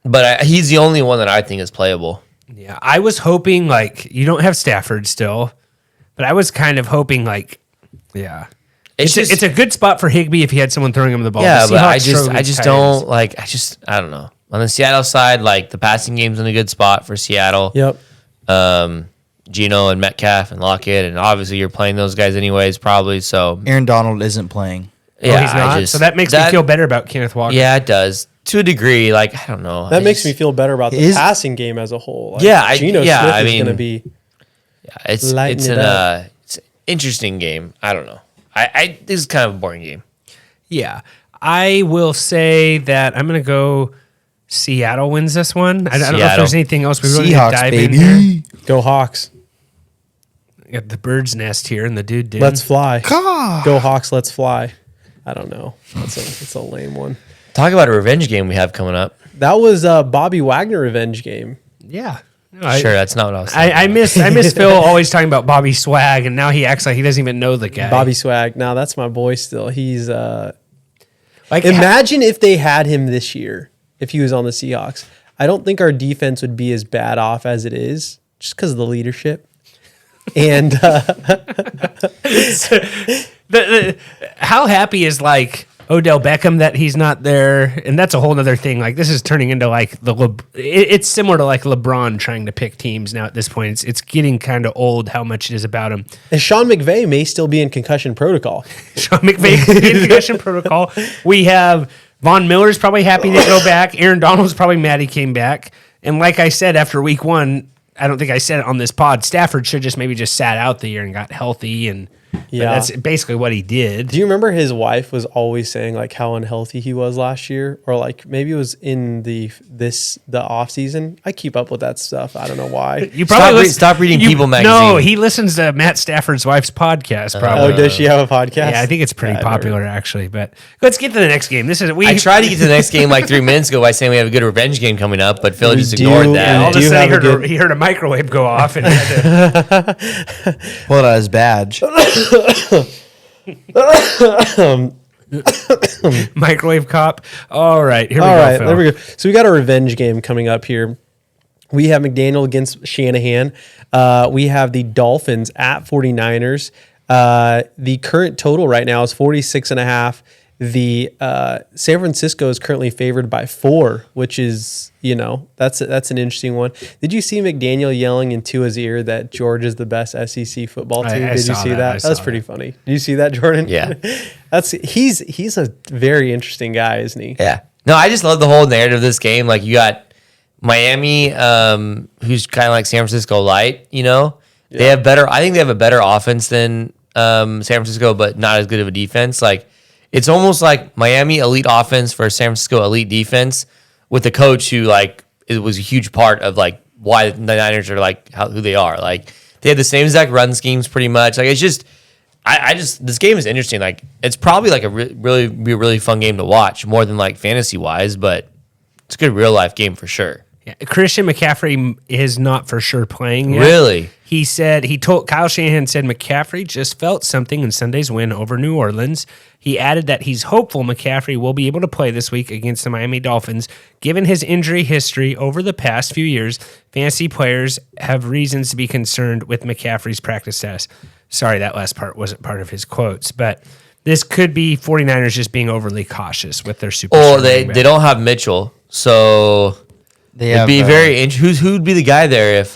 But he's the only one that I think is playable. Yeah, I was hoping, like, you don't have Stafford still, but I was kind of hoping, like, yeah. It's a good spot for Higbee if he had someone throwing him the ball. Yeah, The but Seahawks I just don't like. I don't know. On the Seattle side, like the passing game's in a good spot for Seattle. Yep. Geno and Metcalf and Lockett, and obviously you're playing those guys anyways, probably. So Aaron Donald isn't playing. Yeah, he's not. So that makes me feel better about Kenneth Walker. Yeah, it does to a degree. Like I don't know. That makes me feel better about the passing game as a whole. Like, Geno Smith is going to be. Yeah, it's an interesting game. I don't know. This is kind of a boring game. Yeah. I will say that I'm going to go Seattle wins this one. I don't know if there's anything else we really need to dive in here. Go Hawks. Got the bird's nest here, and the dude did. Let's fly. Go Hawks, let's fly. I don't know. That's a lame one. Talk about a revenge game we have coming up. That was a Bobby Wagner revenge game. Yeah. No, Sure, that's not what I was saying. I miss Phil always talking about Bobby Swag, and now he acts like he doesn't even know the guy. Bobby Swag. Now that's my boy still. He's like imagine if they had him this year, if he was on the Seahawks. I don't think our defense would be as bad off as it is, just because of the leadership. And how happy is like Odell Beckham that he's not there, and that's a whole other thing. Like this is turning into like it's similar to like LeBron trying to pick teams now at this point. It's getting kind of old how much it is about him. And Sean McVay may still be in concussion protocol. Sean McVay could be in concussion protocol. We have Von Miller's probably happy to go back. Aaron Donald's probably mad he came back. And like I said after week one, I don't think I said it on this pod, Stafford should just sat out the year and got healthy, and that's basically what he did. Do you remember his wife was always saying like how unhealthy he was last year, or like maybe it was in the off season? I keep up with that stuff. I don't know why. You probably stop reading People magazine. No, he listens to Matt Stafford's wife's podcast. Probably. Oh, does she have a podcast? Yeah, I think it's pretty popular actually. But let's get to the next game. I tried to get to the next game like 3 minutes ago by saying we have a good revenge game coming up, but Phil just ignored that. All of a sudden he heard a microwave go off and he had to pull it out his badge. Microwave cop. All right, here we go. All right, Phil. there we go. So we got a revenge game coming up here. We have McDaniel against Shanahan. We have the Dolphins at 49ers. The current total right now is 46.5. the San Francisco is currently favored by 4, which is, that's an interesting one. Did you see McDaniel yelling in Tua's ear that Georgia is the best SEC football team? Did you see that? That was pretty funny. Did you see that, Jordan? Yeah. He's a very interesting guy, isn't he? Yeah. No, I just love the whole narrative of this game. Like, you got Miami, who's kind of like San Francisco light, They have I think they have a better offense than San Francisco, but not as good of a defense. Like, it's almost like Miami elite offense for San Francisco elite defense with a coach who, like, it was a huge part of, like, why the Niners are, like, who they are. Like, they have the same exact run schemes pretty much. Like, it's just, this game is interesting. Like, it's probably, like, a really fun game to watch, more than, like, fantasy-wise, but it's a good real-life game for sure. Yeah, Christian McCaffrey is not for sure playing yet. Really? Kyle Shanahan said McCaffrey just felt something in Sunday's win over New Orleans. He added that he's hopeful McCaffrey will be able to play this week against the Miami Dolphins. Given his injury history over the past few years, fantasy players have reasons to be concerned with McCaffrey's practice status. Sorry, that last part wasn't part of his quotes, but this could be 49ers just being overly cautious with their super. Oh, they don't have Mitchell, so it'd be very interesting. Who'd be the guy there if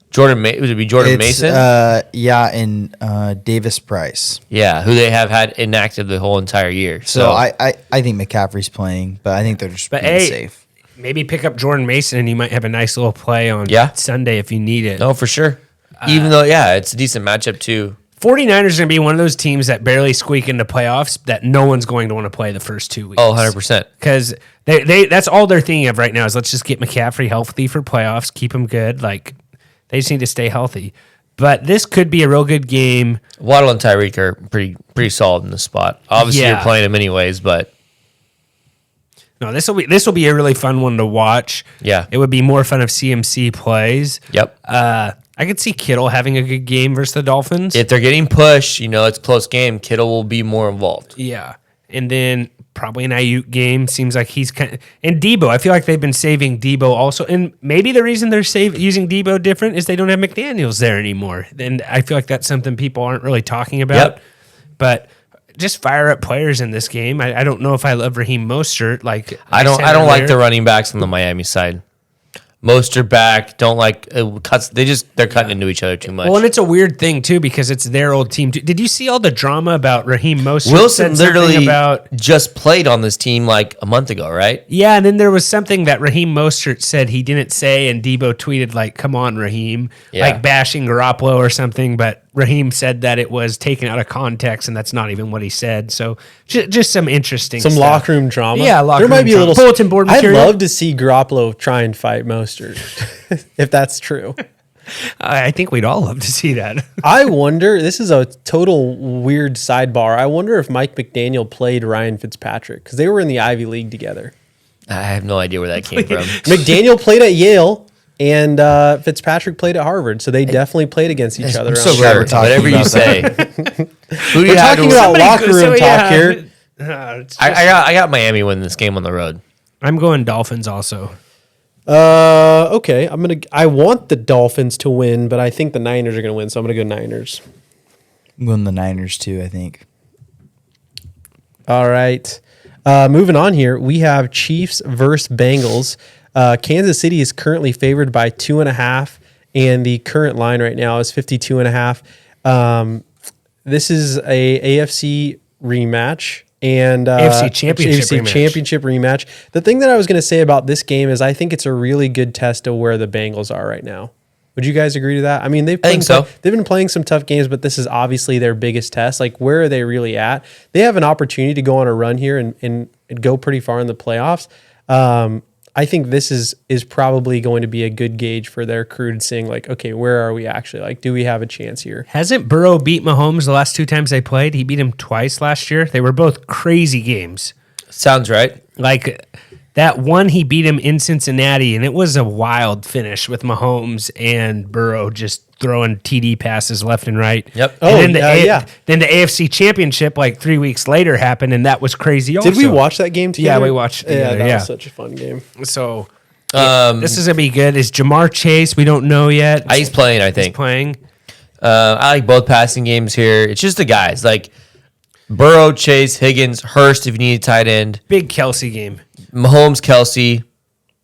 Jordan? Would it be Jordan Mason? And Davis Price. Yeah, who they have had inactive the whole entire year. So I think McCaffrey's playing, but I think they're just being safe. Maybe pick up Jordan Mason, and you might have a nice little play on Sunday if you need it. No, for sure. Even though, it's a decent matchup too. 49ers are going to be one of those teams that barely squeak into playoffs that no one's going to want to play the first 2 weeks. Oh, 100%. Because they that's all they're thinking of right now is let's just get McCaffrey healthy for playoffs, keep him good. Like, they just need to stay healthy. But this could be a real good game. Waddle and Tyreek are pretty solid in the spot. Obviously, you're playing them anyways, but no, this will be a really fun one to watch. Yeah, it would be more fun if CMC plays. Yep. I could see Kittle having a good game versus the Dolphins. If they're getting pushed, it's a close game. Kittle will be more involved. Yeah, and then probably an Ayuk game. Seems like he's and Debo. I feel like they've been saving Debo also, and maybe the reason they're using Debo different is they don't have McDaniels there anymore. And I feel like that's something people aren't really talking about. Yep. But just fire up players in this game. I don't know if I love Raheem Mostert. Like I don't like the running backs on the Miami side. Mostert back, don't like cuts. They're cutting into each other too much. Well, and it's a weird thing too because it's their old team too. Did you see all the drama about Raheem Mostert? Wilson literally just played on this team like a month ago, right? Yeah, and then there was something that Raheem Mostert said he didn't say, and Debo tweeted like, "Come on, Raheem," like bashing Garoppolo or something. But Raheem said that it was taken out of context, and that's not even what he said. So just some interesting stuff. Locker room drama. Yeah, there might be a little bulletin board material. I'd love to see Garoppolo try and fight Mostert, if that's true. I think we'd all love to see that. I wonder, this is a total weird sidebar. I wonder if Mike McDaniel played Ryan Fitzpatrick because they were in the Ivy League together. I have no idea where that came from. McDaniel played at Yale. And Fitzpatrick played at Harvard, so they definitely played against each other. So whatever you say. Who do you We're talking about locker room talk here. I got Miami winning this game on the road. I'm going Dolphins also. Okay. I want the Dolphins to win, but I think the Niners are gonna win, so I'm gonna go Niners. I'm going the Niners too, I think. All right. Moving on here, we have Chiefs versus Bengals. Kansas City is currently favored by 2.5, and the current line right now is 52.5. This is a AFC rematch and AFC championship rematch. The thing that I was going to say about this game is I think it's a really good test of where the Bengals are right now. Would you guys agree to that? I mean, they've been playing some tough games, but this is obviously their biggest test. Like, where are they really at? They have an opportunity to go on a run here and go pretty far in the playoffs. I think this is probably going to be a good gauge for their crew to saying, like, okay, where are we actually? Like, do we have a chance here? Hasn't Burrow beat Mahomes the last 2 times they played? He beat him twice last year. They were both crazy games. Sounds right. Like, that one, he beat him in Cincinnati, and it was a wild finish with Mahomes and Burrow just throwing TD passes left and right. Yep. And then the AFC Championship, like 3 weeks later, happened, and that was crazy also. Did we watch that game together? Yeah, we watched it together. That was such a fun game. So, this is going to be good. Is Jamar Chase? We don't know yet. He's playing, I think. He's playing. I like both passing games here. It's just the guys. Like, Burrow, Chase, Higgins, Hurst if you need a tight end. Big Kelsey game. Mahomes, Kelsey.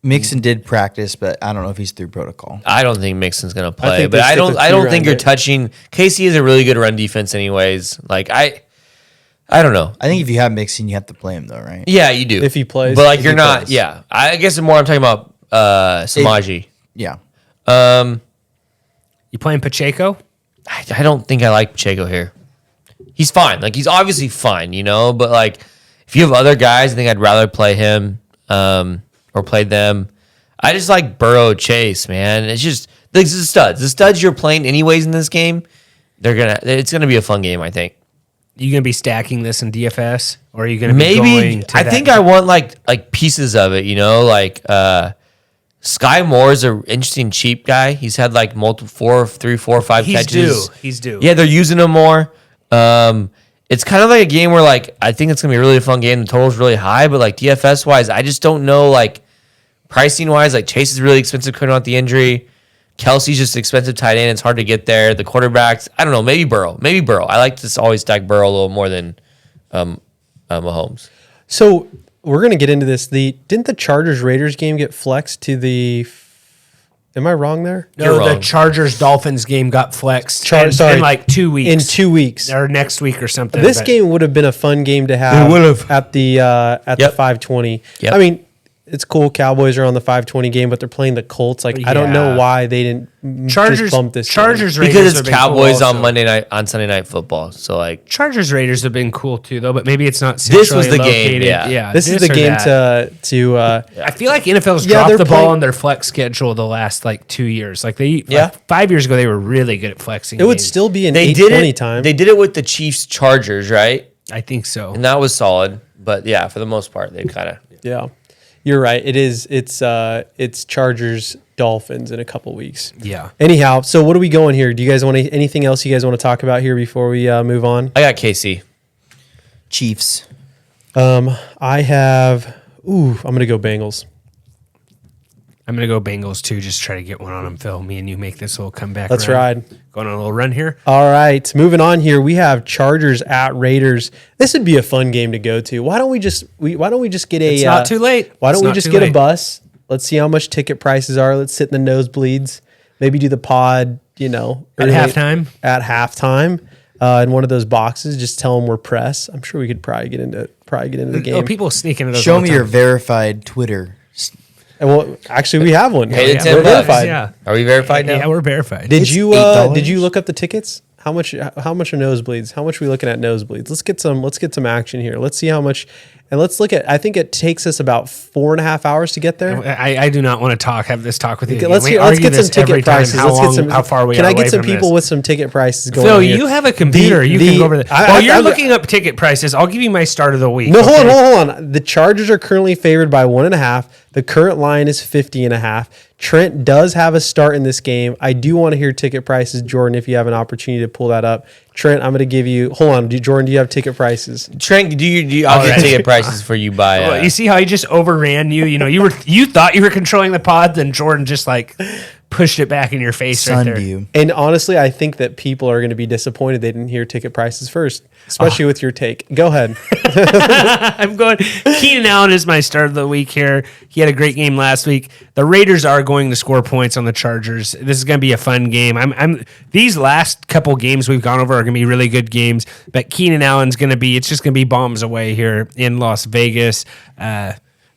Mixon did practice, but I don't know if he's through protocol. I don't think Mixon's going to play, think but they I stick don't. with I don't two think around you're it. touching. KC is a really good run defense, anyways. Like I don't know. I think if you have Mixon, you have to play him though, right? Yeah, you do If he plays. but like If you're he not. plays. Yeah, I guess the more I'm talking about Samaji. Yeah. You playing Pacheco? I don't think I like Pacheco here. He's fine. Like he's obviously fine, but like if you have other guys, I think I'd rather play him or play them. I just like Burrow, Chase, man. It's just the studs. The studs you're playing anyways in this game. It's gonna be a fun game, I think. You gonna be stacking this in DFS, or are you gonna be Maybe going to I that- think I want like pieces of it, like Sky Moore's an interesting cheap guy. He's had like multiple 3, 4, 5 He's catches. due. He's due. Yeah, they're using him more. It's kind of like a game where like I think it's gonna be a really fun game. The total's really high, but like DFS wise, I just don't know like pricing wise. Like Chase is really expensive coming out the injury. Kelsey's just expensive tight end. It's hard to get there. The quarterbacks, I don't know. Maybe Burrow. I like to always stack Burrow a little more than Mahomes. So we're gonna get into this. Didn't the Chargers Raiders game get flexed to the? Am I wrong there? No, You're the wrong. Chargers Dolphins game got flexed Sorry. in like 2 weeks. In 2 weeks. or next week or something. This but- game would have been a fun game to have. It would have. at the Yep. 520. Yep. I mean, it's cool. Cowboys are on the 520 game, but they're playing the Colts. Like I don't know Yeah. why they didn't Chargers just bump this. Chargers game. Raiders Because it's have been cool Cowboys also. on Sunday Night Football. So like Chargers Raiders have been cool too, though. But maybe it's not. This was centrally the game, located. yeah. This is the or game that. to I feel like NFL's Yeah, dropped they're the ball playing- on their flex schedule the last like 2 years. Like Yeah. 5 years ago they were really good at flexing. It would games. still be an they did 820 it. time. They did it with the Chiefs Chargers, right? I think so. And that was solid. But yeah, for the most part, they kind of. Yeah, you're right. It is. It's Chargers Dolphins in a couple weeks. Yeah. Anyhow, so what are we going here? Do you guys want anything else you guys want to talk about here before we move on? I got KC. Chiefs. I have. I'm gonna go Bengals. I'm gonna go Bengals too. Just try to get one on them, Phil. Me and you make this little comeback. Let's run. ride. Going on a little run here. All right, moving on here. We have Chargers at Raiders. This would be a fun game to go to. Why don't we just get a? It's not too late. Why It's don't we not just too get a late. bus? Let's see how much ticket prices are. Let's sit in the nosebleeds. Maybe do the pod. At early- halftime? At halftime, in one of those boxes. Just tell them we're press. I'm sure we could probably get into the game. Oh, people sneak into those. Show all the me your time. verified Twitter. And well, actually, we have one. Hey, Yeah, $10. We're verified. Yeah. Are we verified now? Yeah, we're verified. Did It's you $8. did you look up the tickets? How much are nosebleeds? How much are we looking at nosebleeds? Let's get some action here. Let's see how much, and let's look at. I think it takes us about 4.5 hours to get there. I do not want to have this talk with you. Okay, again. let's We let's argue get some this every ticket time, prices. How Let's long, get some. how far we Can are I away get some from people this? with some ticket prices going? Phil, on here? you have a computer. You can go over there. While you're I'm- looking up ticket prices, I'll give you my start of the week. No, okay? hold on. The Chargers are currently favored by 1.5. The current line is 50.5. Trent does have a start in this game. I do want to hear ticket prices, Jordan, if you have an opportunity to pull that up. Trent, I'm going to give you. Hold on, Jordan. Do you have ticket prices? Trent, do you I'll All get right. ticket prices for you by. Well, you see how he just overran you? You thought you were controlling the pod, then Jordan just like pushed it back in your face right there. Sunview. And honestly, I think that people are going to be disappointed they didn't hear ticket prices first, especially with your take. Go ahead. I'm going. Keenan Allen is my start of the week here. He had a great game last week. The Raiders are going to score points on the Chargers. This is going to be a fun game. These last couple games we've gone over are going to be really good games. But Keenan Allen's going to be. It's just going to be bombs away here in Las Vegas.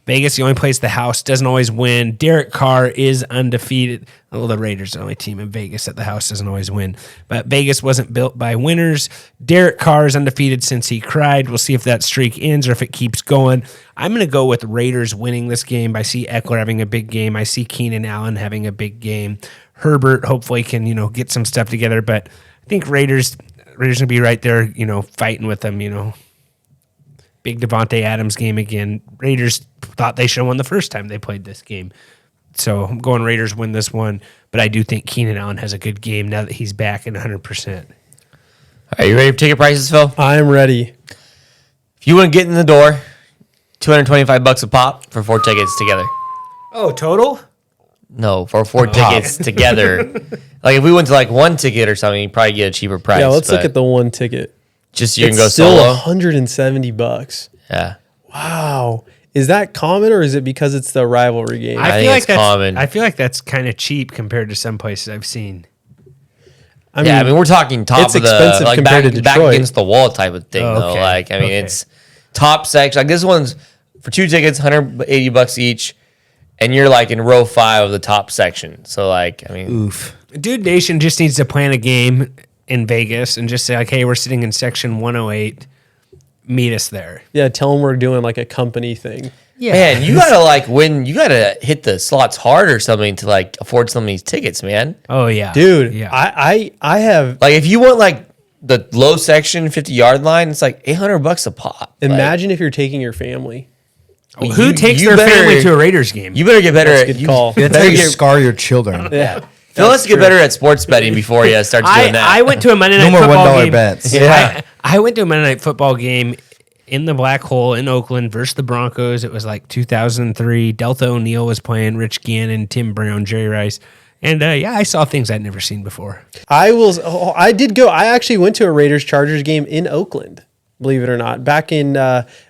Vegas, the only place the house doesn't always win. Derek Carr is undefeated. Well, the Raiders are the only team in Vegas that the house doesn't always win. But Vegas wasn't built by winners. Derek Carr is undefeated since he cried. We'll see if that streak ends or if it keeps going. I'm going to go with Raiders winning this game. I see Eckler having a big game. I see Keenan Allen having a big game. Herbert hopefully can, get some stuff together. But I think Raiders going to be right there, fighting with them, Big Devontae Adams game again. Raiders thought they should have won the first time they played this game. So I'm going Raiders win this one, but I do think Keenan Allen has a good game now that he's back at 100%. Are you ready for ticket prices, Phil? I'm ready. If you want to get in the door, $225 a pop for 4 tickets together. Oh, total? No, for 4 tickets together. Like if we went to like 1 ticket or something, you'd probably get a cheaper price. Yeah, let's look but at the one ticket. Just you It's can go still solo. $170. Yeah. Wow. Is that common, or is it because it's the rivalry game? I think it's common. I feel like that's kind of cheap compared to some places I've seen. I I mean, we're talking top it's of the expensive like compared back, to back Detroit. against the wall type of thing Oh, though. okay. Like I mean, Okay. it's top section. Like this one's for 2 tickets, $180 each, and you're like in row 5 of the top section. So like, I mean, Oof. Dude Nation just needs to plan a game in Vegas and just say like, hey, we're sitting in section 108. Meet us there. Yeah, tell them we're doing like a company thing. Yeah. man, you gotta like win. You gotta hit the slots hard or something to like afford some of these tickets, man. Oh yeah, Dude, Yeah. I have Like if you want like the low section 50-yard line, it's like $800 a pop. imagine if you're taking your family. Like, Who takes you their better- family to a Raiders game? You better get better. That's a at good you, call. You That's better how you get, scar your children. Yeah. Phil has to get better at sports betting before he starts doing that. I went to a Monday No night more football $1 game. bets. Yeah. I went to a Monday night football game in the Black Hole in Oakland versus the Broncos. It was like 2003. Delta O'Neal was playing, Rich Gannon, Tim Brown, Jerry Rice. And yeah, I saw things I'd never seen before. I did go. I actually went to a Raiders Chargers game in Oakland, believe it or not, back in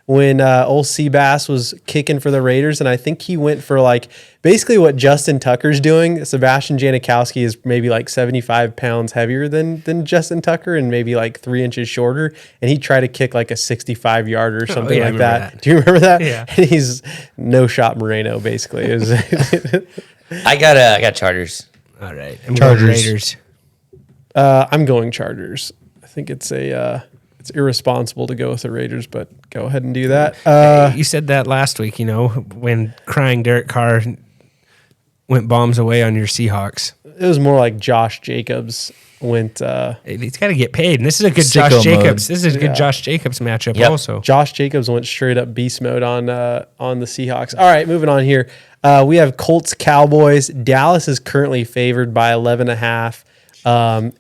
when old Seabass was kicking for the Raiders. And I think he went for like basically what Justin Tucker's doing. Sebastian Janikowski is maybe like 75 pounds heavier than Justin Tucker and maybe like 3 inches shorter. And he tried to kick like a 65-yarder or something yeah, I like remember that. that. Do you remember that? Yeah. And he's no shot Moreno, basically. It was I got Chargers. All right. I'm Chargers. going Raiders. I'm going Chargers. I think it's it's irresponsible to go with the Raiders, but go ahead and do that. You said that last week, when crying Derek Carr went bombs away on your Seahawks. It was more like Josh Jacobs went. He's got to get paid. And this is a good Sicko Josh mode. Jacobs. This is a good Yeah. Josh Jacobs matchup Yep. also. Josh Jacobs went straight up beast mode on the Seahawks. All right, moving on here. We have Colts Cowboys. Dallas is currently favored by 11.5,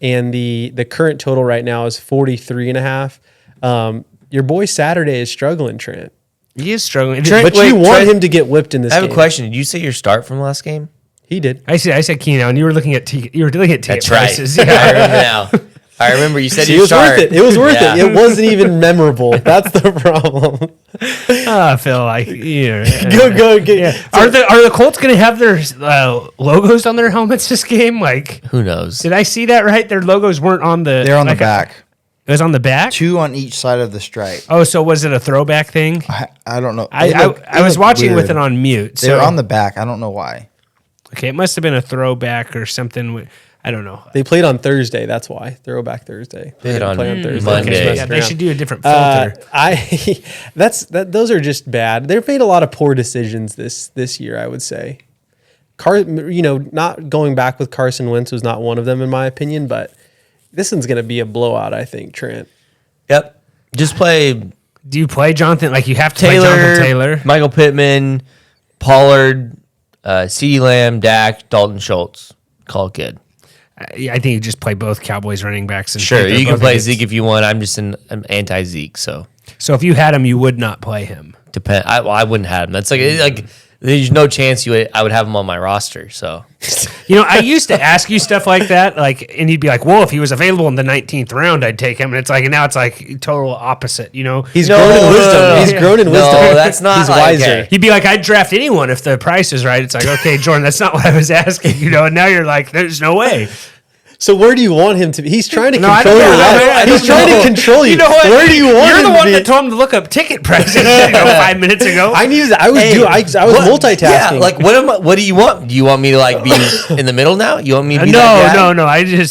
and the current total right now is 43.5. Your boy Saturday is struggling, Trent, He is struggling. Trent- but Wait, you want Trent, him to get whipped in this I have game. a question. Did you say your start from last game? He did. I said Keenan, and you were looking at ticket That's right. prices. I Yeah. remember now. I remember you said It your was start. worth it. It was worth Yeah. it. It wasn't even memorable. That's the problem. Phil, Go get. Yeah. Are the Colts going to have their logos on their helmets this game? Like, Who knows? did I see that right? Their logos weren't on the. They're on the like, back. It was on the back. 2 on each side of the stripe. Oh, so was it a throwback thing? I don't know. I They was look watching with weird. it on mute. They're So on the back. I don't know why. okay, it must have been a throwback or something. I don't know. They played on Thursday. That's why Throwback Thursday. They Played didn't on play on Thursday. Monday. Just Yeah, messing they around. should do a different filter. Those are just bad. They've made a lot of poor decisions this year, I would say. Not going back with Carson Wentz was not one of them in my opinion, but this one's going to be a blowout, I think, Trent. Yep. Just play Do you play Jonathan? Like you have to play Taylor, Jonathan Taylor. Michael Pittman, Pollard, CeeDee Lamb, Dak, Dalton Schultz. Call it good. I think you just play both Cowboys running backs. And Sure, think they're you can both play against- Zeke if you want. I'm anti Zeke, so So if you had him, you would not play him. I wouldn't have him. That's like there's no chance I would have him on my roster. So I used to ask you stuff like that, and you'd be like, "Well, if he was available in the 19th round, I'd take him." And it's like, and now it's like total opposite. He's No, grown in wisdom. no. He's grown in No, wisdom. that's not He's like wiser. it. He'd be like, "I'd draft anyone if the price is right." It's like, okay, Jordan, that's not what I was asking, And now you're like, "There's no way." So where do you want him to be? He's trying to No, I control don't your know. life. I He's don't trying know. to control you. You know what? Where do you want You're him the to one be? that told him to look up ticket prices 5 minutes ago. I was multitasking. Yeah, like what do you want? Do you want me to like be in the middle now? You want me to be that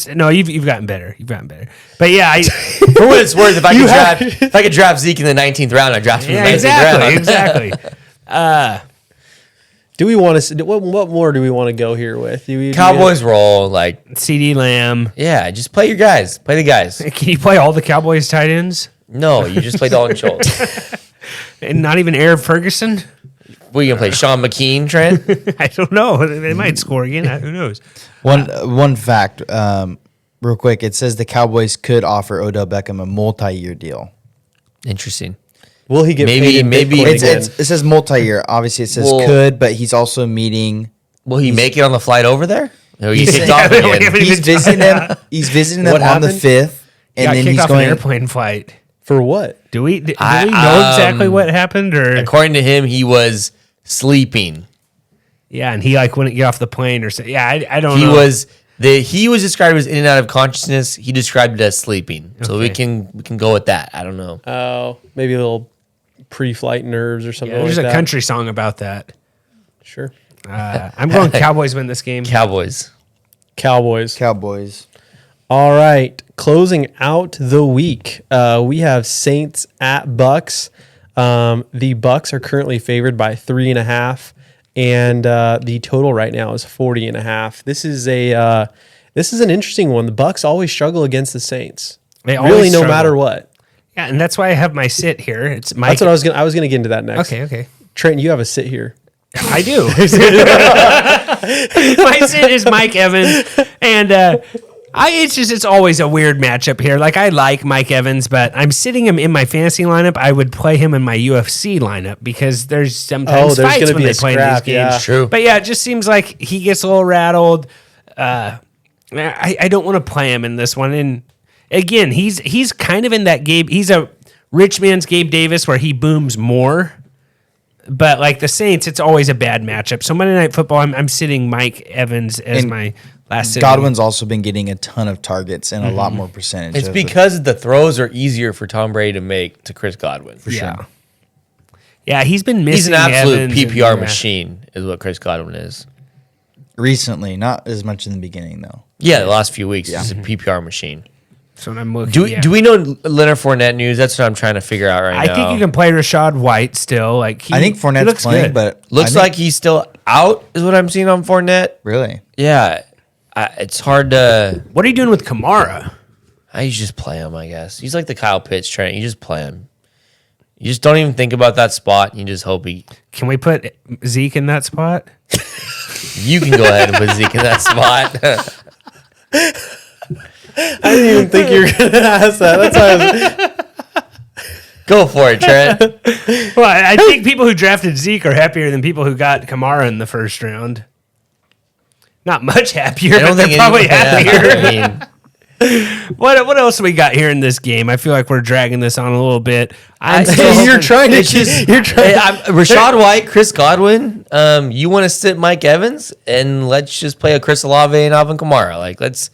guy? No. You've gotten better. You've gotten better. But yeah, For what it's worth, if I could draft Zeke in the 19th round, I'd draft him in the 19th round. exactly. Do we want to? What more do we want to go here with? Do we- Cowboys roll like CeeDee Lamb. yeah, just play your guys. Play the guys. Can you play all the Cowboys tight ends No, you just play Dalton Schultz. and not even Eric Ferguson? What are you gonna play? Sean McKean, Trent? I don't know. They might score again. Who knows? One fact, real quick. It says the Cowboys could offer Odell Beckham a multi-year deal. Interesting. Will he get Maybe- paid in maybe Bitcoin it's- again? It says multi-year. Obviously, it says Well- could, but he's also meeting. Will he make it on the flight over there? Or he kicked Yeah, off we again? haven't He's even- visiting them. He's visiting them What on the happened? 5th, and got then kicked he's off an going. airplane flight. For what? Do we know I, exactly what happened? Or According to him, he was sleeping. yeah, and he like wouldn't get off the plane or something. Yeah, I don't He know. was described as in and out of consciousness. He described it as sleeping. So we Okay. can go with that. I don't know. Oh, maybe a little pre-flight nerves or something Yeah, there's like a that. country song about that. Sure. I'm going Cowboys win this game. Cowboys. Cowboys. Cowboys. All right, closing out the week, we have Saints at Bucks. The Bucks are currently favored by 3.5, and the total right now is 40.5. This is an interesting one. The Bucks always struggle against the Saints. They always Really, no struggle. matter what. Yeah, and that's why I have my sit here. It's Mike. That's what I was gonna get into that next. Okay. Trent, you have a sit here. I do. My sit is Mike Evans, and it's always a weird matchup here. Like I like Mike Evans, but I'm sitting him in my fantasy lineup. I would play him in my UFC lineup because there's sometimes there's fights gonna when be they a play scrap, in these games. yeah. True. But yeah, it just seems like he gets a little rattled. I don't want to play him in this one. And again, he's kind of in that Gabe. He's a rich man's Gabe Davis where he booms more. But like the Saints, it's always a bad matchup. So Monday Night Football, I'm sitting Mike Evans as And my last sit. Godwin's also been getting a ton of targets and a lot more percentage. It's of because the throws are easier for Tom Brady to make to Chris Godwin. For Yeah. Yeah, he's been missing. He's an absolute Evans PPR and, machine, is what Chris Godwin is. recently, not as much in the beginning though. Yeah, the last few weeks, he's a PPR machine. So when I'm looking. Do we know Leonard Fournette news? That's what I'm trying to figure out right I now. think you can play Rashad White still. Like I think he Fournette's looks playing, good. but Looks I like he's still out, is what I'm seeing on Fournette. really. Yeah, it's hard to. What are you doing with Kamara? You just play him, I guess. He's like the Kyle Pitts Trent. You just play him. You just don't even think about that spot. You just hope he. Can we put Zeke in that spot? You can go ahead and put Zeke in that spot. I didn't even think you were gonna ask that. That's why I was. Go for it, Trent. Well, I think people who drafted Zeke are happier than people who got Kamara in the first round. Not much happier, but they're probably happier. I mean, What else we got here in this game? I feel like we're dragging this on a little bit. You're trying to. Rashad White, Chris Godwin. You want to sit Mike Evans, and let's just play a Chris Olave and Alvin Kamara. Like let's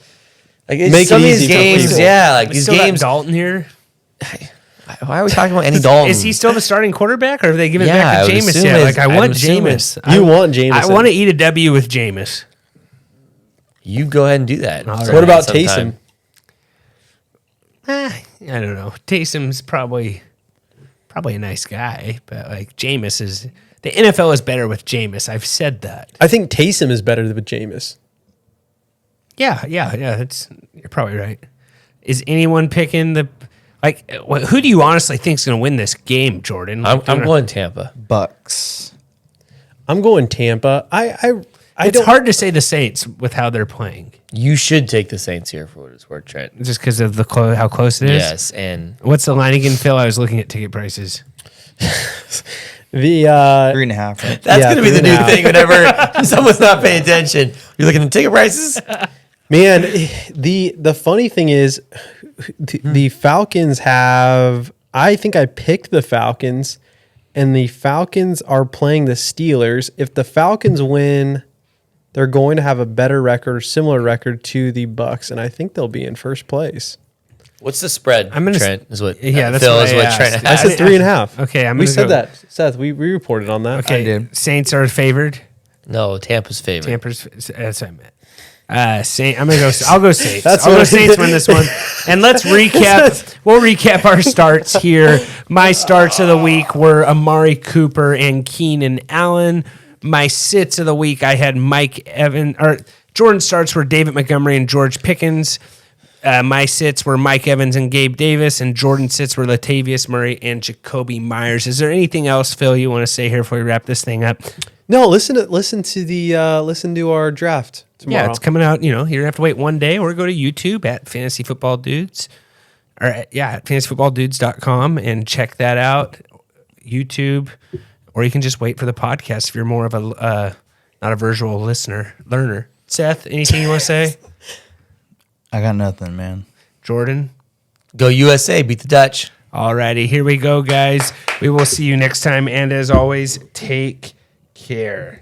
Make some it of these easy for games. people. Yeah, like We these still got games. Dalton here. Why are we talking about Andy Dalton? Is he still the starting quarterback, or have they given Yeah, it back I to would Jameis assume yet? it's- Like I I want would assume Jameis. You want Jameis? I want to eat a W with Jameis. You go ahead and do that. All right. What about sometime. Taysom? I don't know. Taysom's probably a nice guy, but like Jameis is the NFL is better with Jameis. I've said that. I think Taysom is better than Jameis. Yeah. That's you're probably right. Is anyone picking the like? Who do you honestly think is going to win this game, Jordan? I'm going Tampa. Bucks. I'm going Tampa. It's hard to say the Saints with how they're playing, You should take the Saints here for what it's worth, Trent. just because of the how close it is. Yes, and What's the line again, Phil? I was looking at ticket prices. The 3.5. Right? that's Yeah, going to be the new 3.5. thing whenever someone's not paying attention. You're looking at ticket prices. man, the funny thing is, the Falcons have. I think I picked the Falcons, and the Falcons are playing the Steelers. If the Falcons win, they're going to have a better record, similar record to the Bucks, and I think they'll be in first place. What's the spread? I'm gonna Trent is what. Yeah, that's Phil what is I what asked. Trent. I said 3.5. Okay, I'm we gonna said go- that, Seth. We reported on that. Okay, I did. Saints are favored. No, Tampa's favorite. Tampa's. That's what I meant. Saint. I'm gonna go. I'll go Saints. That's I'll go what- Saints win this one. And let's recap. We'll recap our starts here. My starts of the week were Amari Cooper and Keenan Allen. My sits of the week, I had Mike Evans. Or Jordan's starts were David Montgomery and George Pickens. My sits were Mike Evans and Gabe Davis, and Jordan's sits were Latavius Murray and Jacoby Myers. Is there anything else, Phil, you want to say here before we wrap this thing up? No, listen to our draft tomorrow. Yeah, it's coming out. You're gonna have to wait one day, or go to YouTube at Fantasy Football Dudes, or at fantasyfootballdudes.com and check that out. YouTube, or you can just wait for the podcast if you're more of a not a visual learner. Seth, anything you want to say? I got nothing, man. Jordan, Go USA, beat the Dutch. Alrighty, here we go, guys. We will see you next time. And as always, take care.